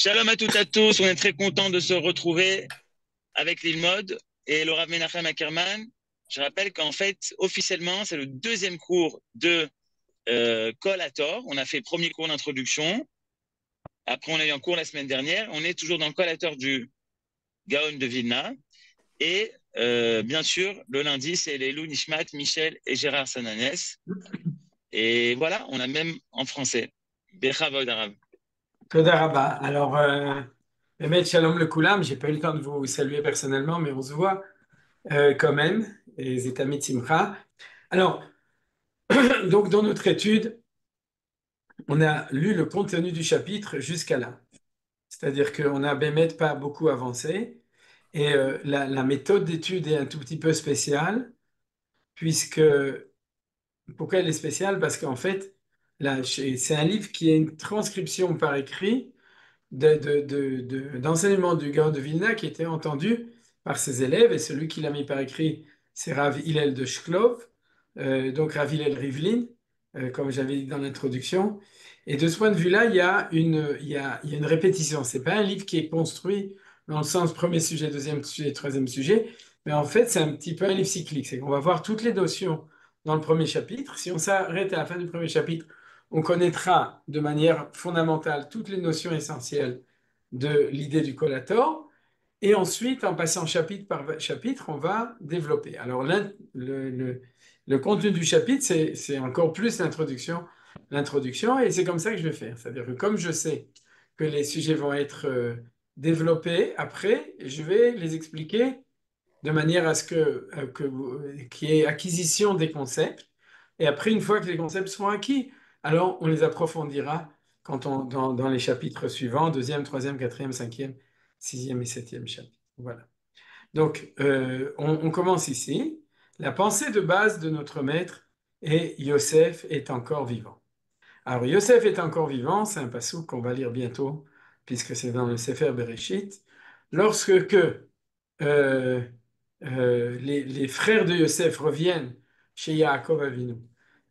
Shalom à tous, on est très content de se retrouver avec Lilmod et le Rav Menachem Ackerman. Je rappelle qu'en fait, officiellement, c'est le deuxième cours de Kol Hator. On a fait le premier cours d'introduction. Après, on a eu un cours la semaine dernière. On est toujours dans le Kol Hator du Gaon de Vilna. Et bien sûr, le lundi, c'est les Lou Nishmat, Michel et Gérard Sananès. Et voilà, on a même en français. Bechavod Arav. Toda Rabba. Alors, Mehmet Shalom le Koulam, j'ai pas eu le temps de vous saluer personnellement, mais on se voit quand même, et Zetami Simcha. Alors, donc dans notre étude, on a lu le contenu du chapitre jusqu'à là. C'est-à-dire qu'on a Bémet pas beaucoup avancé, et la méthode d'étude est un tout petit peu spéciale, puisque, pourquoi elle est spéciale? Parce qu'en fait, là, c'est un livre qui est une transcription par écrit d'enseignement du Gaon de Vilna qui était entendu par ses élèves, et celui qui l'a mis par écrit, c'est Rav Hillel de Shklov, donc Rav Hillel Rivlin, comme j'avais dit dans l'introduction. Et de ce point de vue-là, il y a une répétition. C'est pas un livre qui est construit dans le sens premier sujet, deuxième sujet, troisième sujet, mais en fait, c'est un petit peu un livre cyclique. C'est qu'on va voir toutes les notions dans le premier chapitre. Si on s'arrête à la fin du premier chapitre, on connaîtra de manière fondamentale toutes les notions essentielles de l'idée du collator. Et ensuite, en passant chapitre par chapitre, on va développer. Alors, le contenu du chapitre, c'est encore plus l'introduction, et c'est comme ça que je vais faire. C'est-à-dire que comme je sais que les sujets vont être développés après, je vais les expliquer de manière à ce qu'il y ait acquisition des concepts. Et après, une fois que les concepts seront acquis, alors on les approfondira dans les chapitres suivants, deuxième, troisième, quatrième, cinquième, sixième et septième chapitre. Voilà. Donc, on commence ici. La pensée de base de notre maître est Yosef est encore vivant. Alors, Yosef est encore vivant, c'est un passage qu'on va lire bientôt, puisque c'est dans le Sefer Bereshit. Lorsque euh, les frères de Yosef reviennent chez Yaakov Avinu.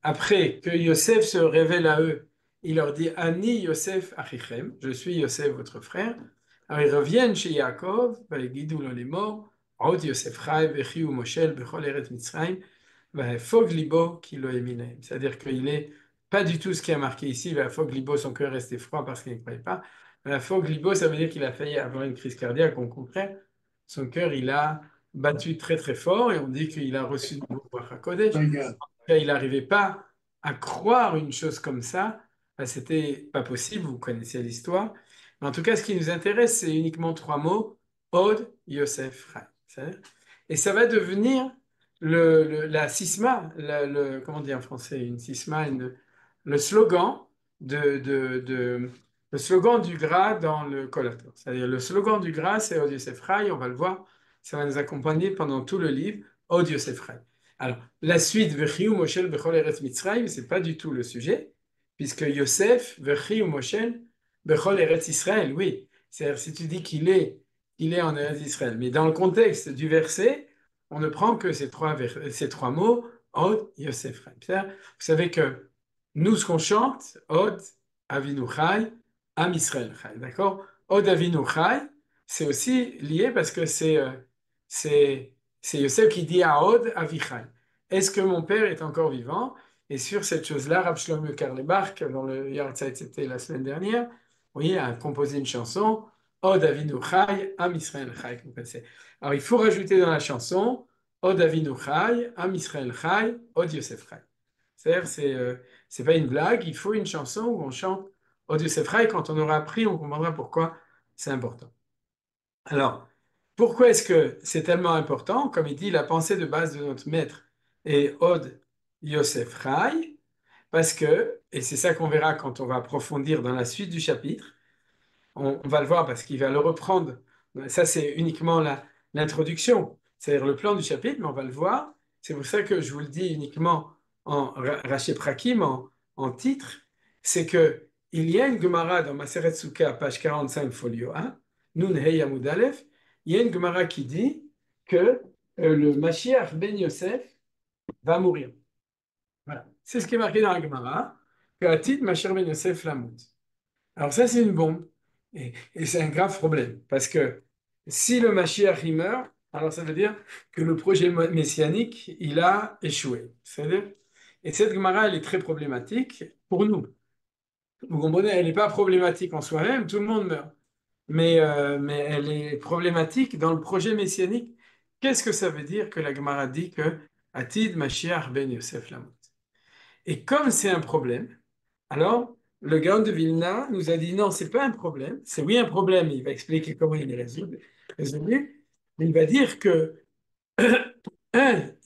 Après que Yosef se révèle à eux, il leur dit Ani Yosef Achichem, je suis Yosef votre frère. Alors ils reviennent chez Yaakov, Vaïgidou les morts, Od Yosef Chai, Bechi ou Moshel, Bechol Eret Mitzrayim, Fog Libo qui lo éminem. C'est-à-dire qu'il est pas du tout ce qui est marqué ici, Fog Libo, son cœur restait froid parce qu'il ne croyait pas. Fog Libo, ça veut dire qu'il a failli avoir une crise cardiaque, on comprend. Son cœur, il a battu très très fort et on dit qu'il a reçu de Ruach HaKodesh. Il n'arrivait pas à croire une chose comme ça. Ben, c'était pas possible, vous connaissez l'histoire. Mais en tout cas, ce qui nous intéresse, c'est uniquement trois mots, Od Yosef Chaim. Et ça va devenir la sisma, comment dire en français, une sisma, le slogan le slogan du Gra dans le collateur. C'est-à-dire le slogan du Gra, c'est Od Yosef Chaim, on va le voir, ça va nous accompagner pendant tout le livre, Od Yosef Chaim. Alors, la suite, Vechiou Moshel Bechol Eretz Mitzrayim, c'est pas du tout le sujet, puisque Yosef, Vechiou Moshel Bechol Eretz Israël, oui. C'est-à-dire, si tu dis qu'il est en Eretz Israël, mais dans le contexte du verset, on ne prend que ces trois mots, Od Yosef Chaim. Vous savez que nous, ce qu'on chante, Od Avinu Chai, Am Israël Chai, d'accord? Od Avinu Chai, c'est aussi lié parce que c'est c'est Yosef qui dit à Od Avichai. Est-ce que mon père est encore vivant? Et sur cette chose-là, Rav Shlomo Karlebach, dans le Yartzeit, c'était la semaine dernière, vous voyez, a composé une chanson, Od Avinu Chai, Am Israël Chai. Alors il faut rajouter dans la chanson, Od Avinu Chai, Am Israël Chai, Od Yosef Chai. C'est-à-dire, c'est pas une blague, il faut une chanson où on chante Od Yosef Chai. Quand on aura appris, on comprendra pourquoi c'est important. Alors, pourquoi est-ce que c'est tellement important? Comme il dit, la pensée de base de notre maître est Od Yosef Chai, parce que, et c'est ça qu'on verra quand on va approfondir dans la suite du chapitre, on va le voir parce qu'il va le reprendre. Ça, c'est uniquement l'introduction, c'est-à-dire le plan du chapitre, mais on va le voir. C'est pour ça que je vous le dis uniquement en Raché Prakim, en titre, c'est que il y a une Gemara dans Maseret Souka, page 45, folio 1, Nun Hey Amud Aleph, il y a une Gemara qui dit que le Mashiach ben Yosef va mourir. Voilà. C'est ce qui est marqué dans la Gemara, que Atid Mashiach ben Yosef lamut. Alors ça, c'est une bombe. Et c'est un grave problème, parce que si le Mashiach il meurt, alors ça veut dire que le projet messianique, il a échoué. C'est-à-dire, et cette Gemara, elle est très problématique pour nous. Vous comprenez, elle n'est pas problématique en soi-même, tout le monde meurt. Mais elle est problématique dans le projet messianique. Qu'est-ce que ça veut dire que la Gemara dit que Atid Mashiach ben Yosef Lamot? Et comme c'est un problème, alors le Gaon de Vilna nous a dit non, c'est pas un problème. C'est oui un problème, il va expliquer comment il est résolu. Mais il va dire que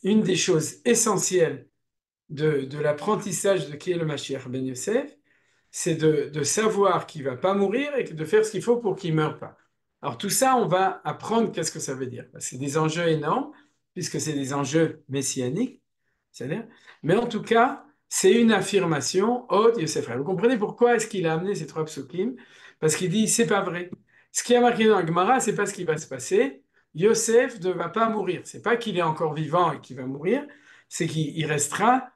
une des choses essentielles de l'apprentissage de qui est le Mashiach ben Yosef, c'est de savoir qu'il va pas mourir et de faire ce qu'il faut pour qu'il meure pas. Alors tout ça, on va apprendre qu'est-ce que ça veut dire. C'est des enjeux énormes, puisque c'est des enjeux messianiques, c'est-à-dire. Mais en tout cas, c'est une affirmation, Od Yosef. Vous comprenez pourquoi est-ce qu'il a amené ces trois psukim? Parce qu'il dit, c'est pas vrai. Ce qui est marqué dans la Gemara, c'est pas ce qui va se passer. Yosef ne va pas mourir. C'est pas qu'il est encore vivant et qu'il va mourir, c'est qu'il restera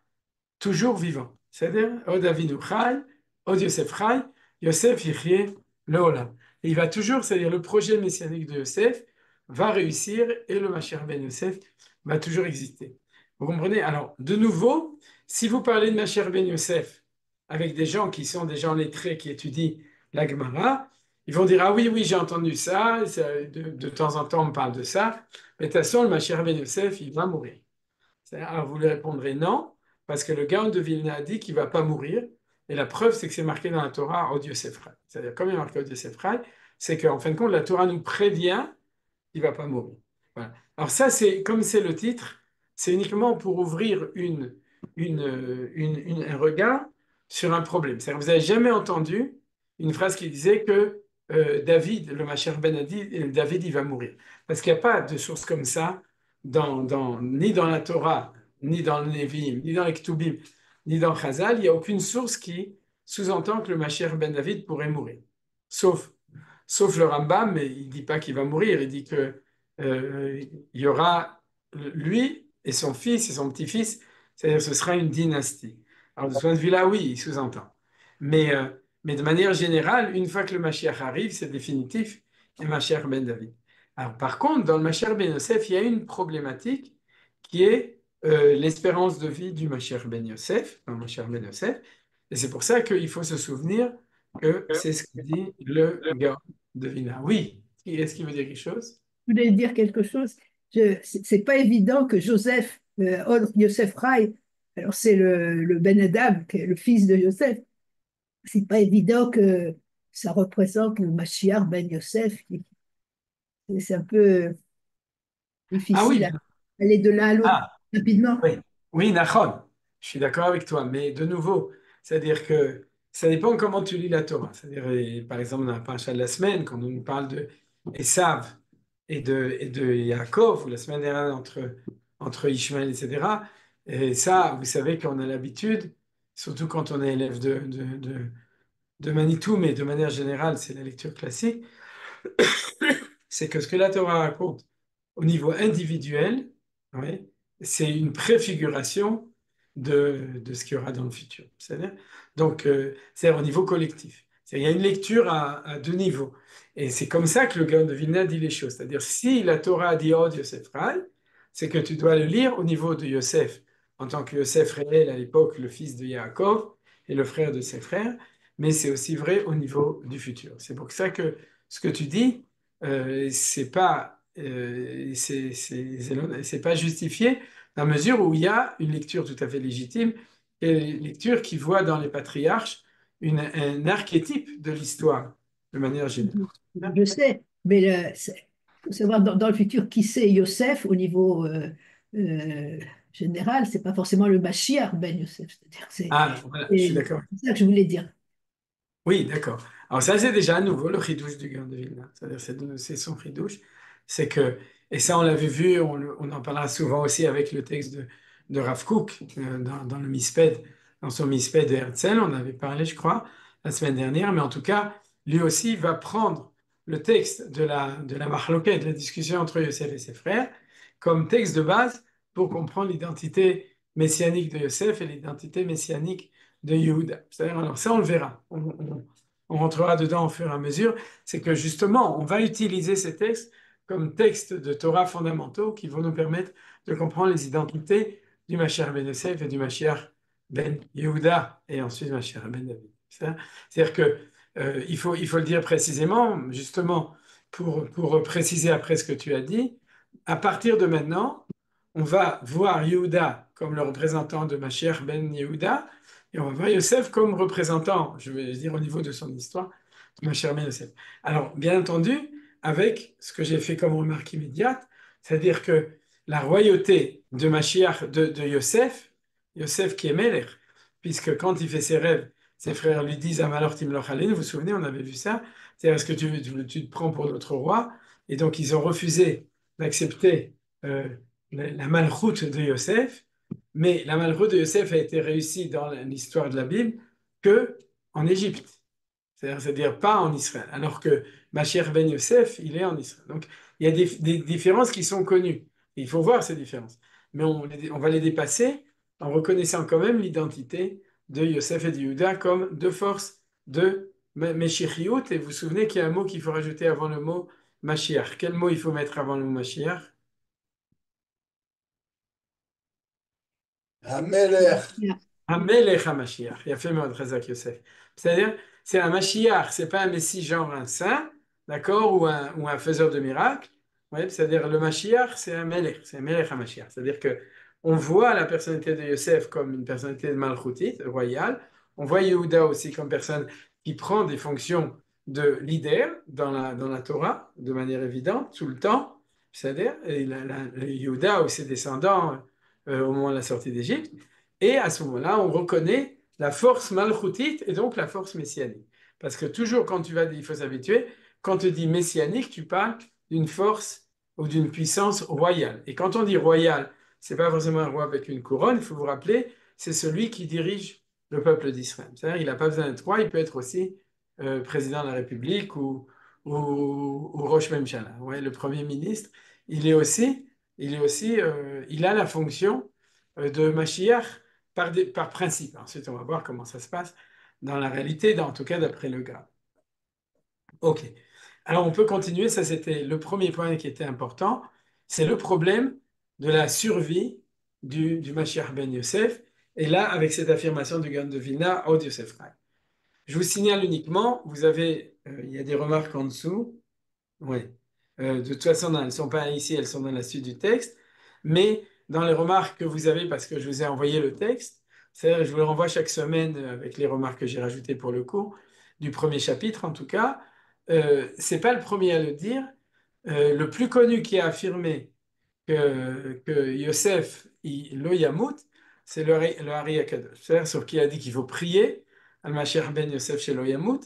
toujours vivant. C'est-à-dire, Od Avinu Chai, Od Yosef Chai, Yosef Yichye Leolam. Et il va toujours, c'est-à-dire le projet messianique de Yosef va réussir et le Mashiach ben Yosef va toujours exister. Vous comprenez? Alors, de nouveau, si vous parlez de Mashiach ben Yosef avec des gens qui sont des gens lettrés qui étudient la Gemara, ils vont dire, ah oui, oui, j'ai entendu ça, de temps en temps on me parle de ça, mais de toute façon, le Mashiach ben Yosef, il va mourir. Alors vous lui répondrez non, parce que le Gaon de Vilna a dit qu'il ne va pas mourir. Et la preuve, c'est que c'est marqué dans la Torah Od Yosef Chai. C'est-à-dire, comme il est marqué Od Yosef Chai, c'est qu'en fin de compte, la Torah nous prévient qu'il ne va pas mourir. Voilà. Alors ça, c'est comme c'est le titre, c'est uniquement pour ouvrir un regard sur un problème. C'est-à-dire, vous n'avez jamais entendu une phrase qui disait que David, le Mashiach Ben a dit, David, il va mourir. Parce qu'il n'y a pas de source comme ça ni dans la Torah, ni dans le Nevi'im, ni dans les Ketubim, ni dans Chazal. Il n'y a aucune source qui sous-entend que le Mashiach Ben David pourrait mourir. Sauf, sauf le Rambam, mais il ne dit pas qu'il va mourir. Il dit que il y aura lui et son fils et son petit-fils, c'est-à-dire ce sera une dynastie. Alors de ce point de vue-là, oui, il sous-entend. Mais, euh, mais de manière générale, une fois que le Mashiach arrive, c'est définitif, et Mashiach ben David. Alors par contre, dans le Mashiach ben Yosef, il y a une problématique qui est l'espérance de vie du Mashiach ben Yosef, dans le Mashiach ben Yosef, et c'est pour ça qu'il faut se souvenir que c'est ce que dit le gars de Vina. Oui, est-ce qu'il veut dire quelque chose? Je voulais dire quelque chose. C'est pas évident que Joseph, Yosef Rai, alors c'est le Ben Adam, qui est le fils de Yosef, c'est pas évident que ça représente le Mashiach Ben Yosef. C'est un peu Ah difficile oui, à aller de l'un à l'autre ah, rapidement. oui, oui, Nachon, je suis d'accord avec toi, mais de nouveau, c'est-à-dire que ça dépend comment tu lis la Torah. C'est-à-dire, par exemple, dans la paracha de la semaine, quand on nous parle de Esav et de Yaakov, ou la semaine dernière entre Ishmaël, etc., et ça, vous savez qu'on a l'habitude, surtout quand on est élève de Manitou, mais de manière générale, c'est la lecture classique, c'est que ce que la Torah raconte au niveau individuel, ouais, c'est une préfiguration de ce qu'il y aura dans le futur. C'est-à-dire, donc, c'est-à-dire au niveau collectif. Il y a une lecture à deux niveaux. Et c'est comme ça que le Gaon de Vilna dit les choses. C'est-à-dire, si la Torah dit Od Yosef Rai, c'est que tu dois le lire au niveau de Yosef, en tant que Yosef réel à l'époque, le fils de Yaakov et le frère de ses frères, mais c'est aussi vrai au niveau du futur. C'est pour ça que ce que tu dis, c'est pas justifié dans la mesure où il y a une lecture tout à fait légitime, et une lecture qui voit dans les patriarches un archétype de l'histoire de manière générale. Je sais, mais faut savoir dans le futur qui c'est Yosef au niveau général, c'est pas forcément le Mashiach Ben Yosef. C'est-à-dire, Ah, voilà, je suis d'accord. c'est ça que je voulais dire. Oui, d'accord. Alors ça, c'est déjà à nouveau le chidouche du Gaon de Vilna. C'est-à-dire, c'est son chidouche. C'est que, et ça, on l'avait vu, on en parlera souvent aussi avec le texte de Rav Kook dans le Misped, dans son Misped de Herzl. On avait parlé, je crois, la semaine dernière. Mais en tout cas, lui aussi va prendre le texte de la Mahloket, de la discussion entre Yosef et ses frères, comme texte de base pour comprendre l'identité messianique de Yosef et l'identité messianique de Yehuda. C'est-à-dire, alors ça, on le verra. on rentrera dedans au fur et à mesure, c'est que justement, on va utiliser ces textes comme textes de Torah fondamentaux qui vont nous permettre de comprendre les identités du Mashiach ben Yosef et du Mashiach ben Yehuda et ensuite Mashiach ben David. C'est-à-dire que il faut le dire précisément, justement, pour préciser après ce que tu as dit, à partir de maintenant, on va voir Yehuda comme le représentant de Mashiach ben Yehuda, et on va voir Yosef comme représentant, je vais dire au niveau de son histoire, de Mashiach ben Yosef. Alors, bien entendu, avec ce que j'ai fait comme remarque immédiate, c'est-à-dire que la royauté de Mashiach, de Yosef, Yosef qui est Melech, puisque quand il fait ses rêves, ses frères lui disent Amalor Timloch Aleinu, vous vous souvenez, on avait vu ça, c'est-à-dire est-ce que tu te prends pour notre roi? Et donc ils ont refusé d'accepter la malchoute de Yosef, mais la malchoute de Yosef a été réussie dans l'histoire de la Bible que en Égypte, c'est-à-dire pas en Israël, alors que Mashiach ben Yosef, il est en Israël. Donc il y a des différences qui sont connues. Il faut voir ces différences, mais on va les dépasser en reconnaissant quand même l'identité de Yosef et de Yehuda comme deux forces de Meshichiout. Et vous vous souvenez qu'il y a un mot qu'il faut rajouter avant le mot Mashiach. Quel mot il faut mettre avant le mot Mashiach? המלך. Hamelech HaMashiach. Il a fait Razak Yosef. C'est-à-dire, c'est un Mashiach, c'est pas un Messie genre un saint, d'accord, ou un faiseur de miracles. Ouais, c'est-à-dire, le Mashiach, c'est un Melech, c'est un Melech HaMashiach. C'est-à-dire que on voit la personnalité de Yosef comme une personnalité de Malchoutit, royale. On voit Yehuda aussi comme personne qui prend des fonctions de leader dans la Torah, de manière évidente, tout le temps. C'est-à-dire, Yehuda ou ses descendants au moment de la sortie d'Égypte. Et à ce moment-là, on reconnaît la force malchoutite et donc la force messianique. Parce que toujours quand tu vas, il faut s'habituer, quand tu dis messianique, tu parles d'une force ou d'une puissance royale. Et quand on dit royal, c'est pas forcément un roi avec une couronne, il faut vous rappeler, c'est celui qui dirige le peuple d'Israël. C'est-à-dire, il n'a pas besoin d'être roi, il peut être aussi président de la République ou Rosh Memchala, ouais, le Premier ministre. Il a la fonction de Mashiach par principe. Ensuite, on va voir comment ça se passe dans la réalité, en tout cas d'après le gars. Ok. Alors, on peut continuer. Ça, c'était le premier point qui était important. C'est le problème de la survie du Mashiach ben Yosef. Et là, avec cette affirmation du Gaon de Vilna, Od Yosef Rai. Je vous signale uniquement, il y a des remarques en dessous. Oui. De toute façon, elles ne sont pas ici, elles sont dans la suite du texte. Mais dans les remarques que vous avez, parce que je vous ai envoyé le texte, c'est-à-dire je vous le renvoie chaque semaine avec les remarques que j'ai rajoutées pour le cours, du premier chapitre en tout cas, c'est pas le premier à le dire. Le plus connu qui a affirmé que Yosef, lo yamut, c'est le Hari Akadosh, c'est-à-dire sur qui a dit qu'il faut prier, Al-Mashiach ben Yosef chez lo yamut,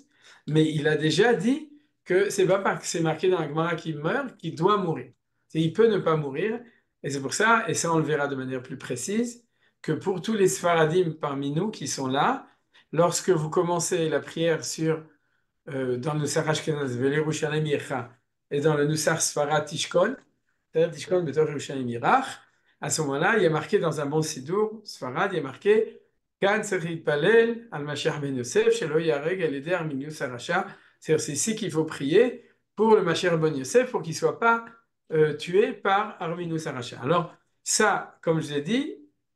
mais il a déjà dit que c'est pas parce que c'est marqué dans la Gemara qu'il meurt qu'il doit mourir. Il peut ne pas mourir, et c'est pour ça, et ça on le verra de manière plus précise, que pour tous les Sfaradim parmi nous qui sont là, lorsque vous commencez la prière dans le Nusach Ashkenaz, Velerushalem Yecha, et dans le Nusach Sfarad Tishkol, c'est-à-dire Tishkol Betor Yerushalayim Yirach, à ce moment-là, il y a marqué dans un bon Sidour, Sfarad, il y a marqué Kan Tzarich Palel al Mashiach ben Yosef, Shelo Yareg el Eder Minus Aracha. C'est ici qu'il faut prier pour le Mashiach ben Yosef pour qu'il ne soit pas tué par Arminus Aracha. Alors, ça, comme je l'ai dit,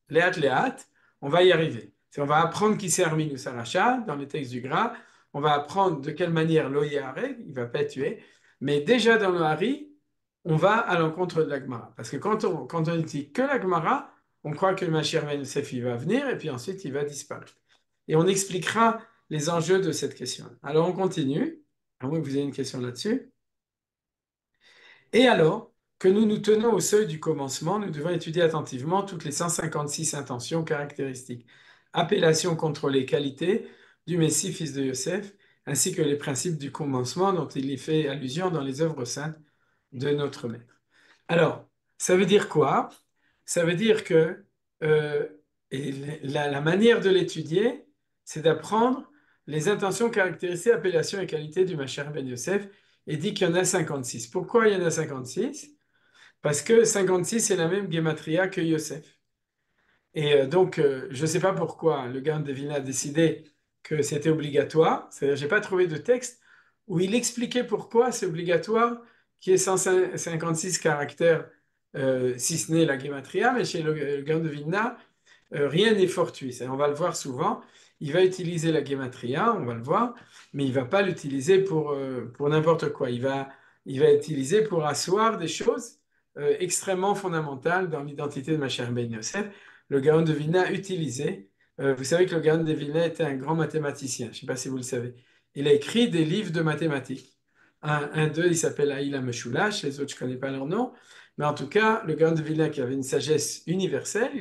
Léat, on va y arriver. On va apprendre qui c'est Arminus Aracha dans les textes du Gras. On va apprendre de quelle manière Lo Yareg, il ne va pas être tué. Mais déjà dans le Hari, on va à l'encontre de la Gemara. Parce que quand on dit que la Gemara, on croit que le Mashiach ben Yosef il va venir et puis ensuite il va disparaître. Et on expliquera les enjeux de cette question. Alors on continue, à moins que vous ayez une question là-dessus. Et alors que nous nous tenons au seuil du commencement, nous devons étudier attentivement toutes les 156 intentions caractéristiques, appellations contrôlées, qualités du Messie, fils de Yosef, ainsi que les principes du commencement dont il y fait allusion dans les œuvres saintes de notre Maître. Alors, ça veut dire quoi? Ça veut dire que euh, la manière de l'étudier, c'est d'apprendre les intentions, caractéristiques, appellations et qualités du Mashiach ben Yosef, et dit qu'il y en a 56. Pourquoi il y en a 56? Parce que 56, c'est la même gematria que Yosef. Et donc, je ne sais pas pourquoi le Gaon de Vilna a décidé que c'était obligatoire. C'est-à-dire, j'ai pas trouvé de texte où il expliquait pourquoi c'est obligatoire qu'il y ait 156 caractères, si ce n'est la Gematria, mais chez le Gaon de Vilna, rien n'est fortuit. On va le voir souvent. Il va utiliser la Gematria, on va le voir, mais il va pas l'utiliser pour n'importe quoi. Il va utiliser pour asseoir des choses extrêmement fondamentales dans l'identité de Mashiach ben Yosef. Le Gaon de Vilna utilisait. Vous savez que le Gaon de Vilna était un grand mathématicien. Je ne sais pas si vous le savez. Il a écrit des livres de mathématiques. Un d'eux, il s'appelle Aïla Meshulash. Les autres, je ne connais pas leur nom. Mais en tout cas, le Gaon de Vilna qui avait une sagesse universelle,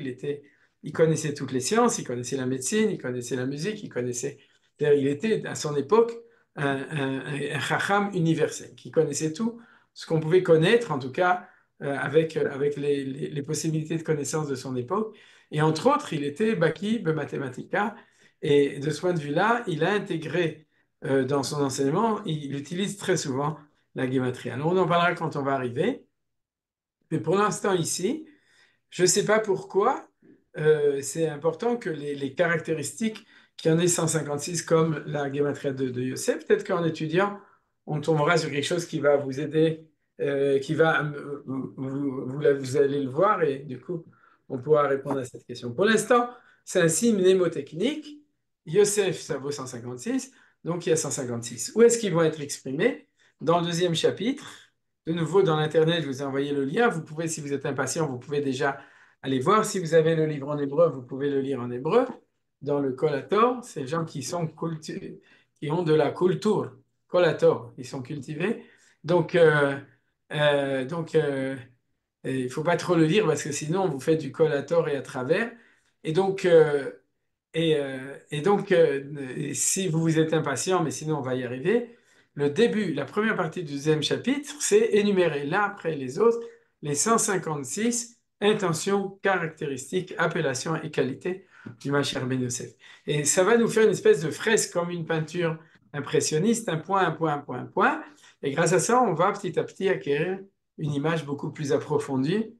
il connaissait toutes les sciences, il connaissait la médecine, il connaissait la musique, c'est-à-dire, il était à son époque un chacham universel, qui connaissait tout ce qu'on pouvait connaître, en tout cas avec les possibilités de connaissance de son époque. Et entre autres, il était Baki Mathematica. Et de ce point de vue-là, il a intégré dans son enseignement, il utilise très souvent la guématrie. Alors on en parlera quand on va arriver. Mais pour l'instant ici, je ne sais pas pourquoi, c'est important que les caractéristiques, qu'il y en ait 156 comme la guématria de Yosef, peut-être qu'en étudiant, on tombera sur quelque chose qui va vous aider, qui va, vous allez le voir et du coup, on pourra répondre à cette question. Pour l'instant, c'est un signe mnémotechnique. Yosef, ça vaut 156, donc il y a 156. Où est-ce qu'ils vont être exprimés? Dans le deuxième chapitre. De nouveau, dans l'Internet, je vous ai envoyé le lien. Vous pouvez, si vous êtes impatient, vous pouvez déjà aller voir. Si vous avez le livre en hébreu, vous pouvez le lire en hébreu. Dans le Collator, c'est les gens qui ont de la culture. Collator, ils sont cultivés. Donc, il ne faut pas trop le lire parce que sinon, vous faites du Collator et à travers. Et donc, si vous vous êtes impatient, mais sinon on va y arriver, le début, la première partie du deuxième chapitre, c'est énumérer l'un après les autres les 156 intentions, caractéristiques, appellations et qualités du Mashiach ben Yosef. Et ça va nous faire une espèce de fresque comme une peinture impressionniste, un point, un point, un point, un point. Et grâce à ça, on va petit à petit acquérir une image beaucoup plus approfondie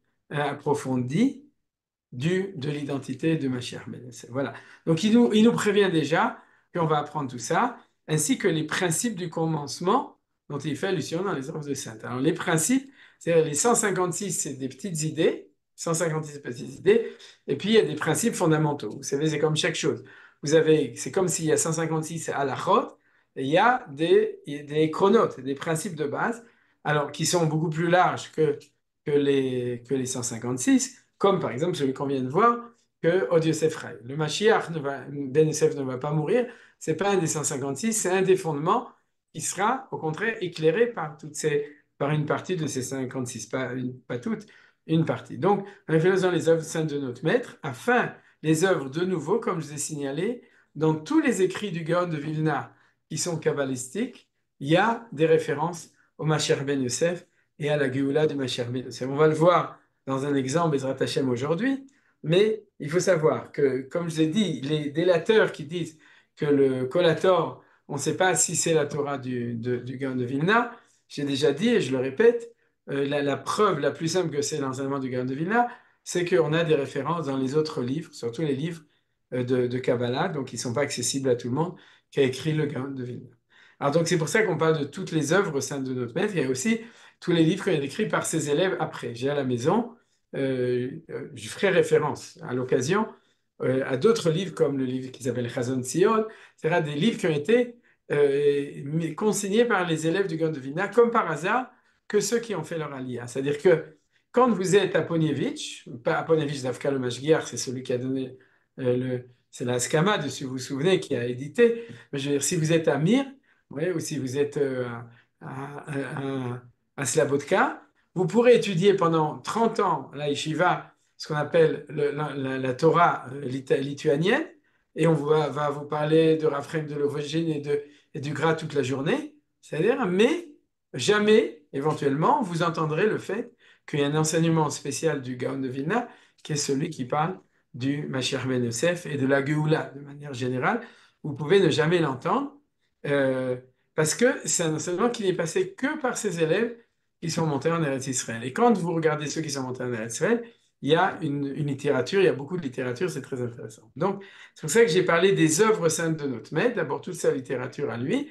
de l'identité de Mashiach ben Yosef. Voilà. Donc il nous prévient déjà qu'on va apprendre tout ça, ainsi que les principes du commencement dont il fait allusion dans les œuvres de saints. Alors les principes, c'est-à-dire les 156, c'est des petites idées, 156 petites idées, et puis il y a des principes fondamentaux. Vous savez, c'est comme chaque chose. C'est comme s'il y a 156 halachot, et il y a des chronotes, des principes de base, alors qui sont beaucoup plus larges que les 156, comme par exemple celui qu'on vient de voir, que Od Yosef Rai. Le Mashiach, Ben Yosef ne va pas mourir, c'est pas un des 156, c'est un des fondements qui sera au contraire éclairé par une partie de ces 56, pas toutes, une partie. Donc, en référence dans les œuvres saintes de notre Maître, afin les œuvres de nouveau, comme je vous ai signalé, dans tous les écrits du Gaon de Vilna qui sont kabbalistiques, il y a des références au Mashiach Ben Yosef et à la Géoula du Mashiach ben Yosef. On va le voir dans un exemple, Bezrat Hashem aujourd'hui, mais il faut savoir que, comme je vous ai dit, les délateurs qui disent que le collator, on ne sait pas si c'est la Torah du Gaon de Vilna, j'ai déjà dit et je le répète, la preuve la plus simple que c'est l'enseignement du Gaon de Vilna, c'est qu'on a des références dans les autres livres, surtout les livres de Kabbalah, donc ils ne sont pas accessibles à tout le monde, qu'a écrit le Gaon de Vilna. Alors donc c'est pour ça qu'on parle de toutes les œuvres saintes de notre maître. Il y a aussi tous les livres qu'il a écrits par ses élèves après. J'ai à la maison, je ferai référence à l'occasion à d'autres livres comme le livre qui s'appelle Chazon Sion, c'est-à-dire des livres qui ont été consignés par les élèves du Gaon de Vilna, comme par hasard, que ceux qui ont fait leur aliyah. C'est-à-dire que quand vous êtes à Ponievitch, pas à Ponievitch d'Avka le Mashgiach, c'est celui qui a donné c'est la Skama, si vous vous souvenez, qui a édité. Mais je veux dire, si vous êtes à Mir, oui, ou si vous êtes à Slabodka, vous pourrez étudier pendant 30 ans la yeshiva, ce qu'on appelle la Torah lituanienne, et on va vous parler de Raphaël de l'Ovogine et du Gras toute la journée, c'est-à-dire, mais jamais, éventuellement, vous entendrez le fait qu'il y a un enseignement spécial du Gaon de Vilna, qui est celui qui parle du Mashiach ben Yosef et de la Géoula de manière générale. Vous pouvez ne jamais l'entendre euh, parce que c'est un enseignement qui n'est passé que par ces élèves qui sont montés en Eretz Israël. Et quand vous regardez ceux qui sont montés en Eretz Israël, il y a une littérature, il y a beaucoup de littérature, c'est très intéressant. Donc, c'est pour ça que j'ai parlé des œuvres saintes de notre maître, d'abord toute sa littérature à lui,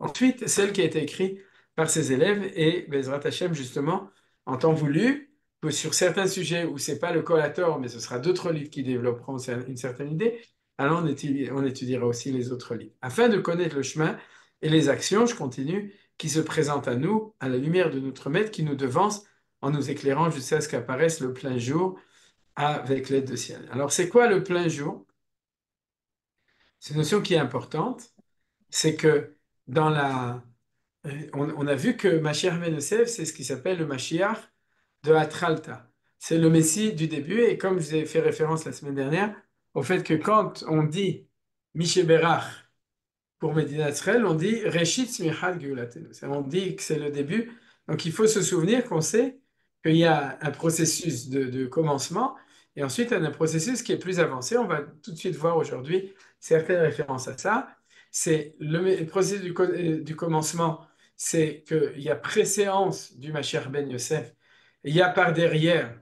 ensuite celle qui a été écrite par ses élèves, et Bezrat Hashem, justement, en temps voulu, que sur certains sujets où c'est pas le collator, mais ce sera d'autres livres qui développeront une certaine idée, alors on étudiera aussi les autres livres. Afin de connaître le chemin et les actions, je continue, qui se présentent à nous, à la lumière de notre maître, qui nous devance en nous éclairant jusqu'à ce qu'apparaisse le plein jour avec l'aide de ciel. Alors, c'est quoi le plein jour? C'est une notion qui est importante. C'est que dans la... on a vu que Mashiach ben Yosef, c'est ce qui s'appelle le Mashiach de Atralta. C'est le Messie du début. Et comme je vous ai fait référence la semaine dernière, au fait que quand on dit Mishéberach pour Médina Israël, on dit Reshit Smichal Geulatenu. On dit que c'est le début. Donc il faut se souvenir qu'on sait qu'il y a un processus de commencement et ensuite un processus qui est plus avancé. On va tout de suite voir aujourd'hui certaines références à ça. C'est le processus du commencement, c'est qu'il y a préséance du Mashiach ben Yosef. Il y a par derrière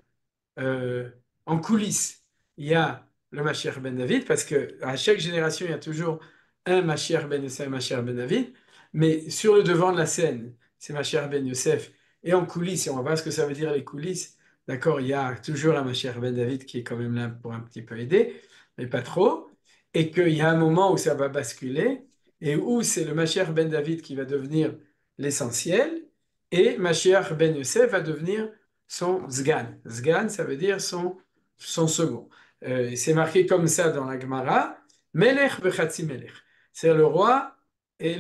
euh, en coulisses, il y a le Mashiach ben David, parce qu'à chaque génération, il y a toujours un Mashiach ben Yosef, un Mashiach ben David, mais sur le devant de la scène, c'est Mashiach ben Yosef, et en coulisses, et on va voir ce que ça veut dire les coulisses, d'accord, il y a toujours un Mashiach ben David qui est quand même là pour un petit peu aider, mais pas trop, et qu'il y a un moment où ça va basculer, et où c'est le Mashiach ben David qui va devenir l'essentiel, et Mashiach ben Yosef va devenir son Zgan. Zgan, ça veut dire son second. C'est marqué comme ça dans la Gemara, Melech vechatzi Melech. C'est le roi et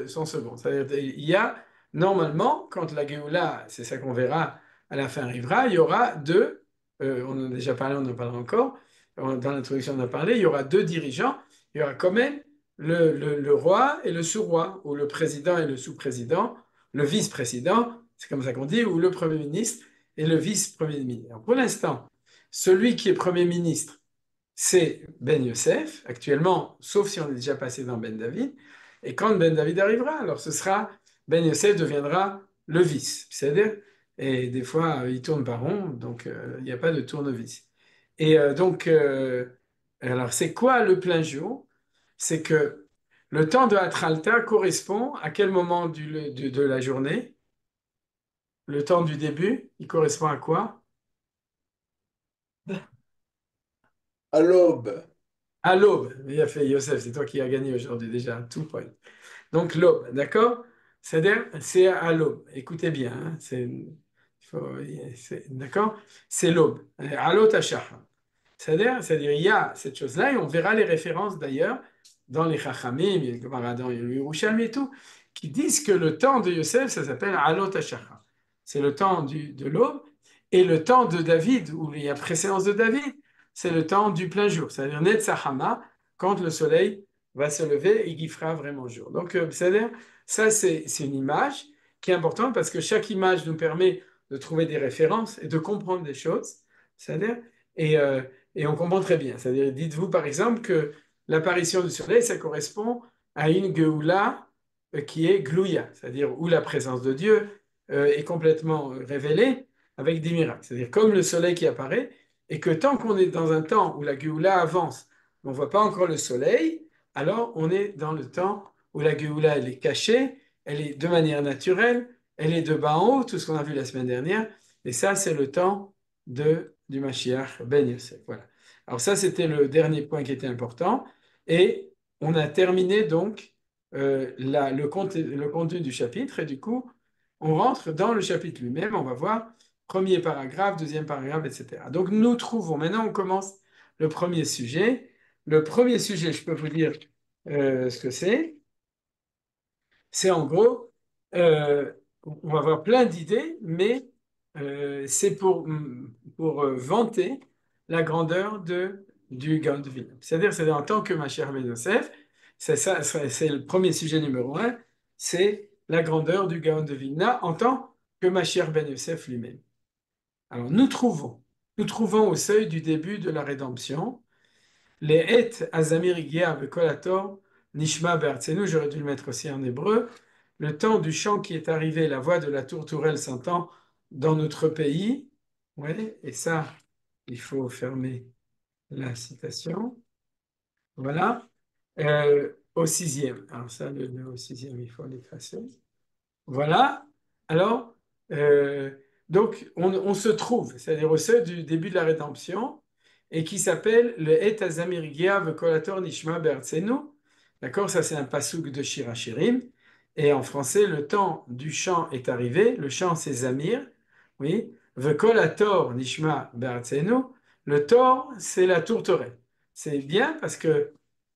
son second. C'est-à-dire il y a, normalement, quand la Géoula, c'est ça qu'on verra à la fin arrivera, il y aura deux, on en a déjà parlé, on en parlera encore, dans l'introduction on en a parlé, il y aura deux dirigeants, il y aura quand même le roi et le sous-roi, ou le président et le sous-président, le vice-président, c'est comme ça qu'on dit, ou le Premier ministre et le vice-premier ministre. Alors, pour l'instant, celui qui est Premier ministre, c'est Ben Yosef, actuellement, sauf si on est déjà passé dans Ben David. Et quand Ben David arrivera, alors ce sera, Ben Yosef deviendra le vice. C'est-à-dire, et des fois, il tourne par rond, donc il n'y a pas de tournevis. Et alors c'est quoi le plein jour? C'est que le temps de Atralta correspond à quel moment de la journée? Le temps du début, il correspond à quoi? À l'aube. À l'aube. Il a fait Youssef, c'est toi qui as gagné aujourd'hui déjà, tout point. Donc l'aube, d'accord? C'est-à-dire, c'est à l'aube. Écoutez bien, hein, d'accord? C'est l'aube. Alot Hashachar. C'est-à-dire, il y a cette chose-là, et on verra les références d'ailleurs dans les Chachamim, il y a le Gemara dans le Yerushalmi et tout, qui disent que le temps de Yosef, ça s'appelle Alot Hashachar. C'est le temps de l'aube, et le temps de David, où il y a préséance de David, c'est le temps du plein jour, c'est-à-dire Netzachama, quand le soleil va se lever et qu'il fera vraiment jour. Donc, c'est-à-dire, ça, c'est une image qui est importante parce que chaque image nous permet de trouver des références et de comprendre des choses, c'est-à-dire, et, euh, et on comprend très bien. C'est-à-dire, dites-vous par exemple que l'apparition du soleil, ça correspond à une Géoula qui est Glouya, c'est-à-dire où la présence de Dieu est complètement révélée avec des miracles. C'est-à-dire comme le soleil qui apparaît, et que tant qu'on est dans un temps où la Géoula avance, on ne voit pas encore le soleil, alors on est dans le temps où la Géoula, elle est cachée, elle est de manière naturelle, elle est de bas en haut, tout ce qu'on a vu la semaine dernière, et ça, c'est le temps du Mashiach ben Yosef. Voilà. Alors ça, c'était le dernier point qui était important. Et on a terminé donc le contenu du chapitre. Et du coup, on rentre dans le chapitre lui-même. On va voir premier paragraphe, deuxième paragraphe, etc. Donc nous trouvons, maintenant on commence le premier sujet. Le premier sujet, je peux vous dire ce que c'est. C'est en gros, on va avoir plein d'idées, mais c'est pour vanter la grandeur du Gaon de Vilna. C'est-à-dire en tant que ma chère Ben Yosef, c'est ça, c'est le premier sujet numéro un, c'est la grandeur du Gaon de Vilna en tant que ma chère Ben Yosef lui-même. Alors nous trouvons au seuil du début de la rédemption, les Et Azamir Igia Bekolator Nishma Be'artzenu, j'aurais dû le mettre aussi en hébreu, le temps du chant qui est arrivé, la voix de la tourterelle s'entend dans notre pays. Ouais, et ça, il faut fermer la citation. Voilà. Au sixième. Alors ça, au sixième, il faut l'effacer. Voilà. Alors, donc, on se trouve, c'est-à-dire au seuil du début de la rédemption, et qui s'appelle le Et Azamir Giav Kolator Nishma Be'artzenu. D'accord, ça c'est un passouk de Shir HaShirim. Et en français, le temps du chant est arrivé. Le chant, c'est Zamir. Oui. Vekolator Nishma Be'artzenu. Le tor, c'est la tourterelle. C'est bien parce que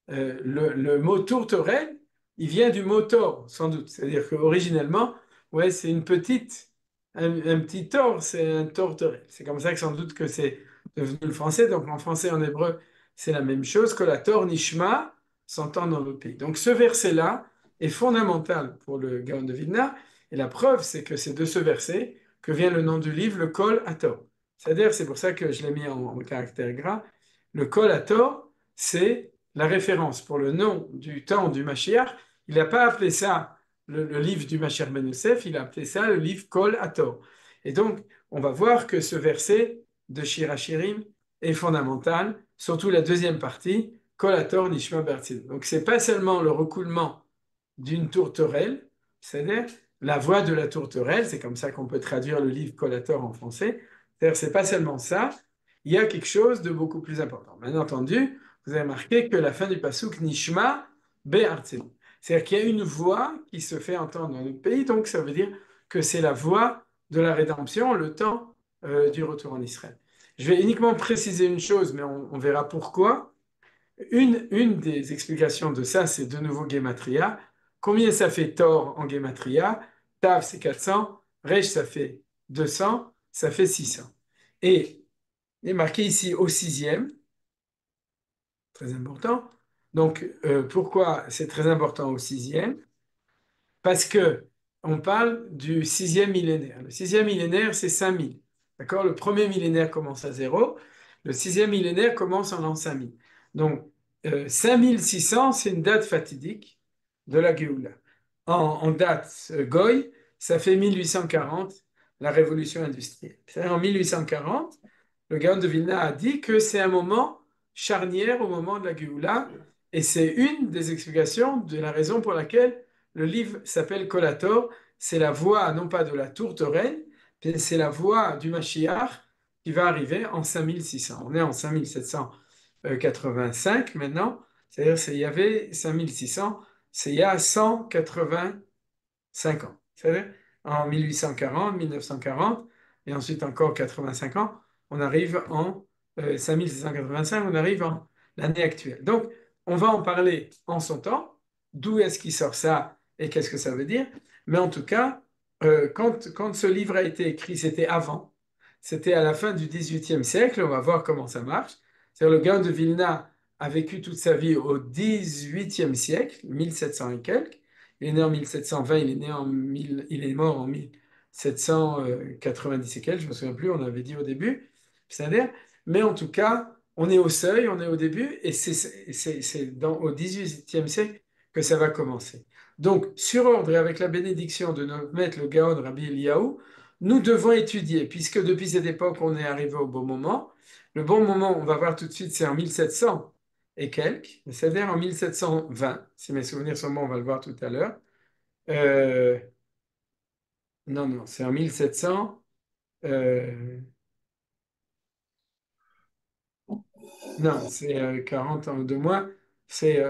le mot tourterelle, il vient du mot tord, sans doute. C'est-à-dire qu'originellement, ouais, c'est une petite, un petit tord, c'est un tourterelle. C'est comme ça que sans doute que c'est devenu le français. Donc en français et en hébreu, c'est la même chose, que la tor nishma s'entend dans le pays. Donc ce verset-là est fondamental pour le Gaon de Vilna. Et la preuve, c'est que c'est de ce verset que vient le nom du livre, le Kol Hator. C'est-à-dire, c'est pour ça que je l'ai mis en caractère gras. Le Kol Hator, c'est la référence pour le nom du temps du Mashiach. Il n'a pas appelé ça le livre du Mashiach Ben Yosef, il a appelé ça le livre Kol Hator. Et donc, on va voir que ce verset de Shir HaShirim est fondamental, surtout la deuxième partie, Kol Hator Nishma Be'artzenu. Donc, c'est pas seulement le recoulement d'une tourterelle, c'est-à-dire la voix de la tourterelle, c'est comme ça qu'on peut traduire le livre Kol Hator en français. C'est-à-dire, c'est pas seulement ça, il y a quelque chose de beaucoup plus important. Bien entendu, vous avez remarqué que la fin du pasuk Nishma Be'artzenu. C'est-à-dire qu'il y a une voix qui se fait entendre dans notre pays, donc ça veut dire que c'est la voix de la rédemption, le temps du retour en Israël. Je vais uniquement préciser une chose, mais on verra pourquoi. Une des explications de ça, c'est de nouveau Gematria. Combien ça fait Tor en Gematria? Tav, c'est 400. Resh, ça fait 200. Ça fait 600. Et il est marqué ici au sixième. Très important. Donc, pourquoi c'est très important au sixième? Parce que on parle du sixième millénaire. Le sixième millénaire, c'est 5000. D'accord? Le premier millénaire commence à zéro. Le sixième millénaire commence en l'an 5000. Donc, 5600, c'est une date fatidique de la Géoula. En date Goy, ça fait 1840, la révolution industrielle. C'est-à-dire en 1840, le Gaon de Vilna a dit que c'est un moment charnière au moment de la Géoula, et c'est une des explications de la raison pour laquelle le livre s'appelle Kolator, c'est la voix non pas de la tourterelle, mais c'est la voix du Mashiach qui va arriver en 5600. On est en 5785 maintenant, c'est-à-dire il y avait 5600, c'est il y a 185 ans. C'est-à-dire en 1840, 1940, et ensuite encore 85 ans, on arrive en 5685, on arrive en l'année actuelle. Donc, on va en parler en son temps, d'où est-ce qu'il sort ça et qu'est-ce que ça veut dire. Mais en tout cas, quand ce livre a été écrit, c'était avant, c'était à la fin du XVIIIe siècle, on va voir comment ça marche. C'est-à-dire le Gaon de Vilna a vécu toute sa vie au XVIIIe siècle, 1700 et quelques. Il est né en 1720, il est mort en 1790 et quelques, je me souviens plus, on avait dit au début. C'est-à-dire, mais en tout cas, on est au seuil, on est au début, et c'est au XVIIIe siècle que ça va commencer. Donc, sur ordre et avec la bénédiction de notre maître, le Gaon Rabbi Eliyahu, nous devons étudier, puisque depuis cette époque, on est arrivé au bon moment. Le bon moment, on va voir tout de suite, c'est en 1700 et quelques, c'est-à-dire en 1720, si mes souvenirs sont bons, on va le voir tout à l'heure. Euh, non, non, c'est en 1700. Non, c'est 40 ans de moins. C'est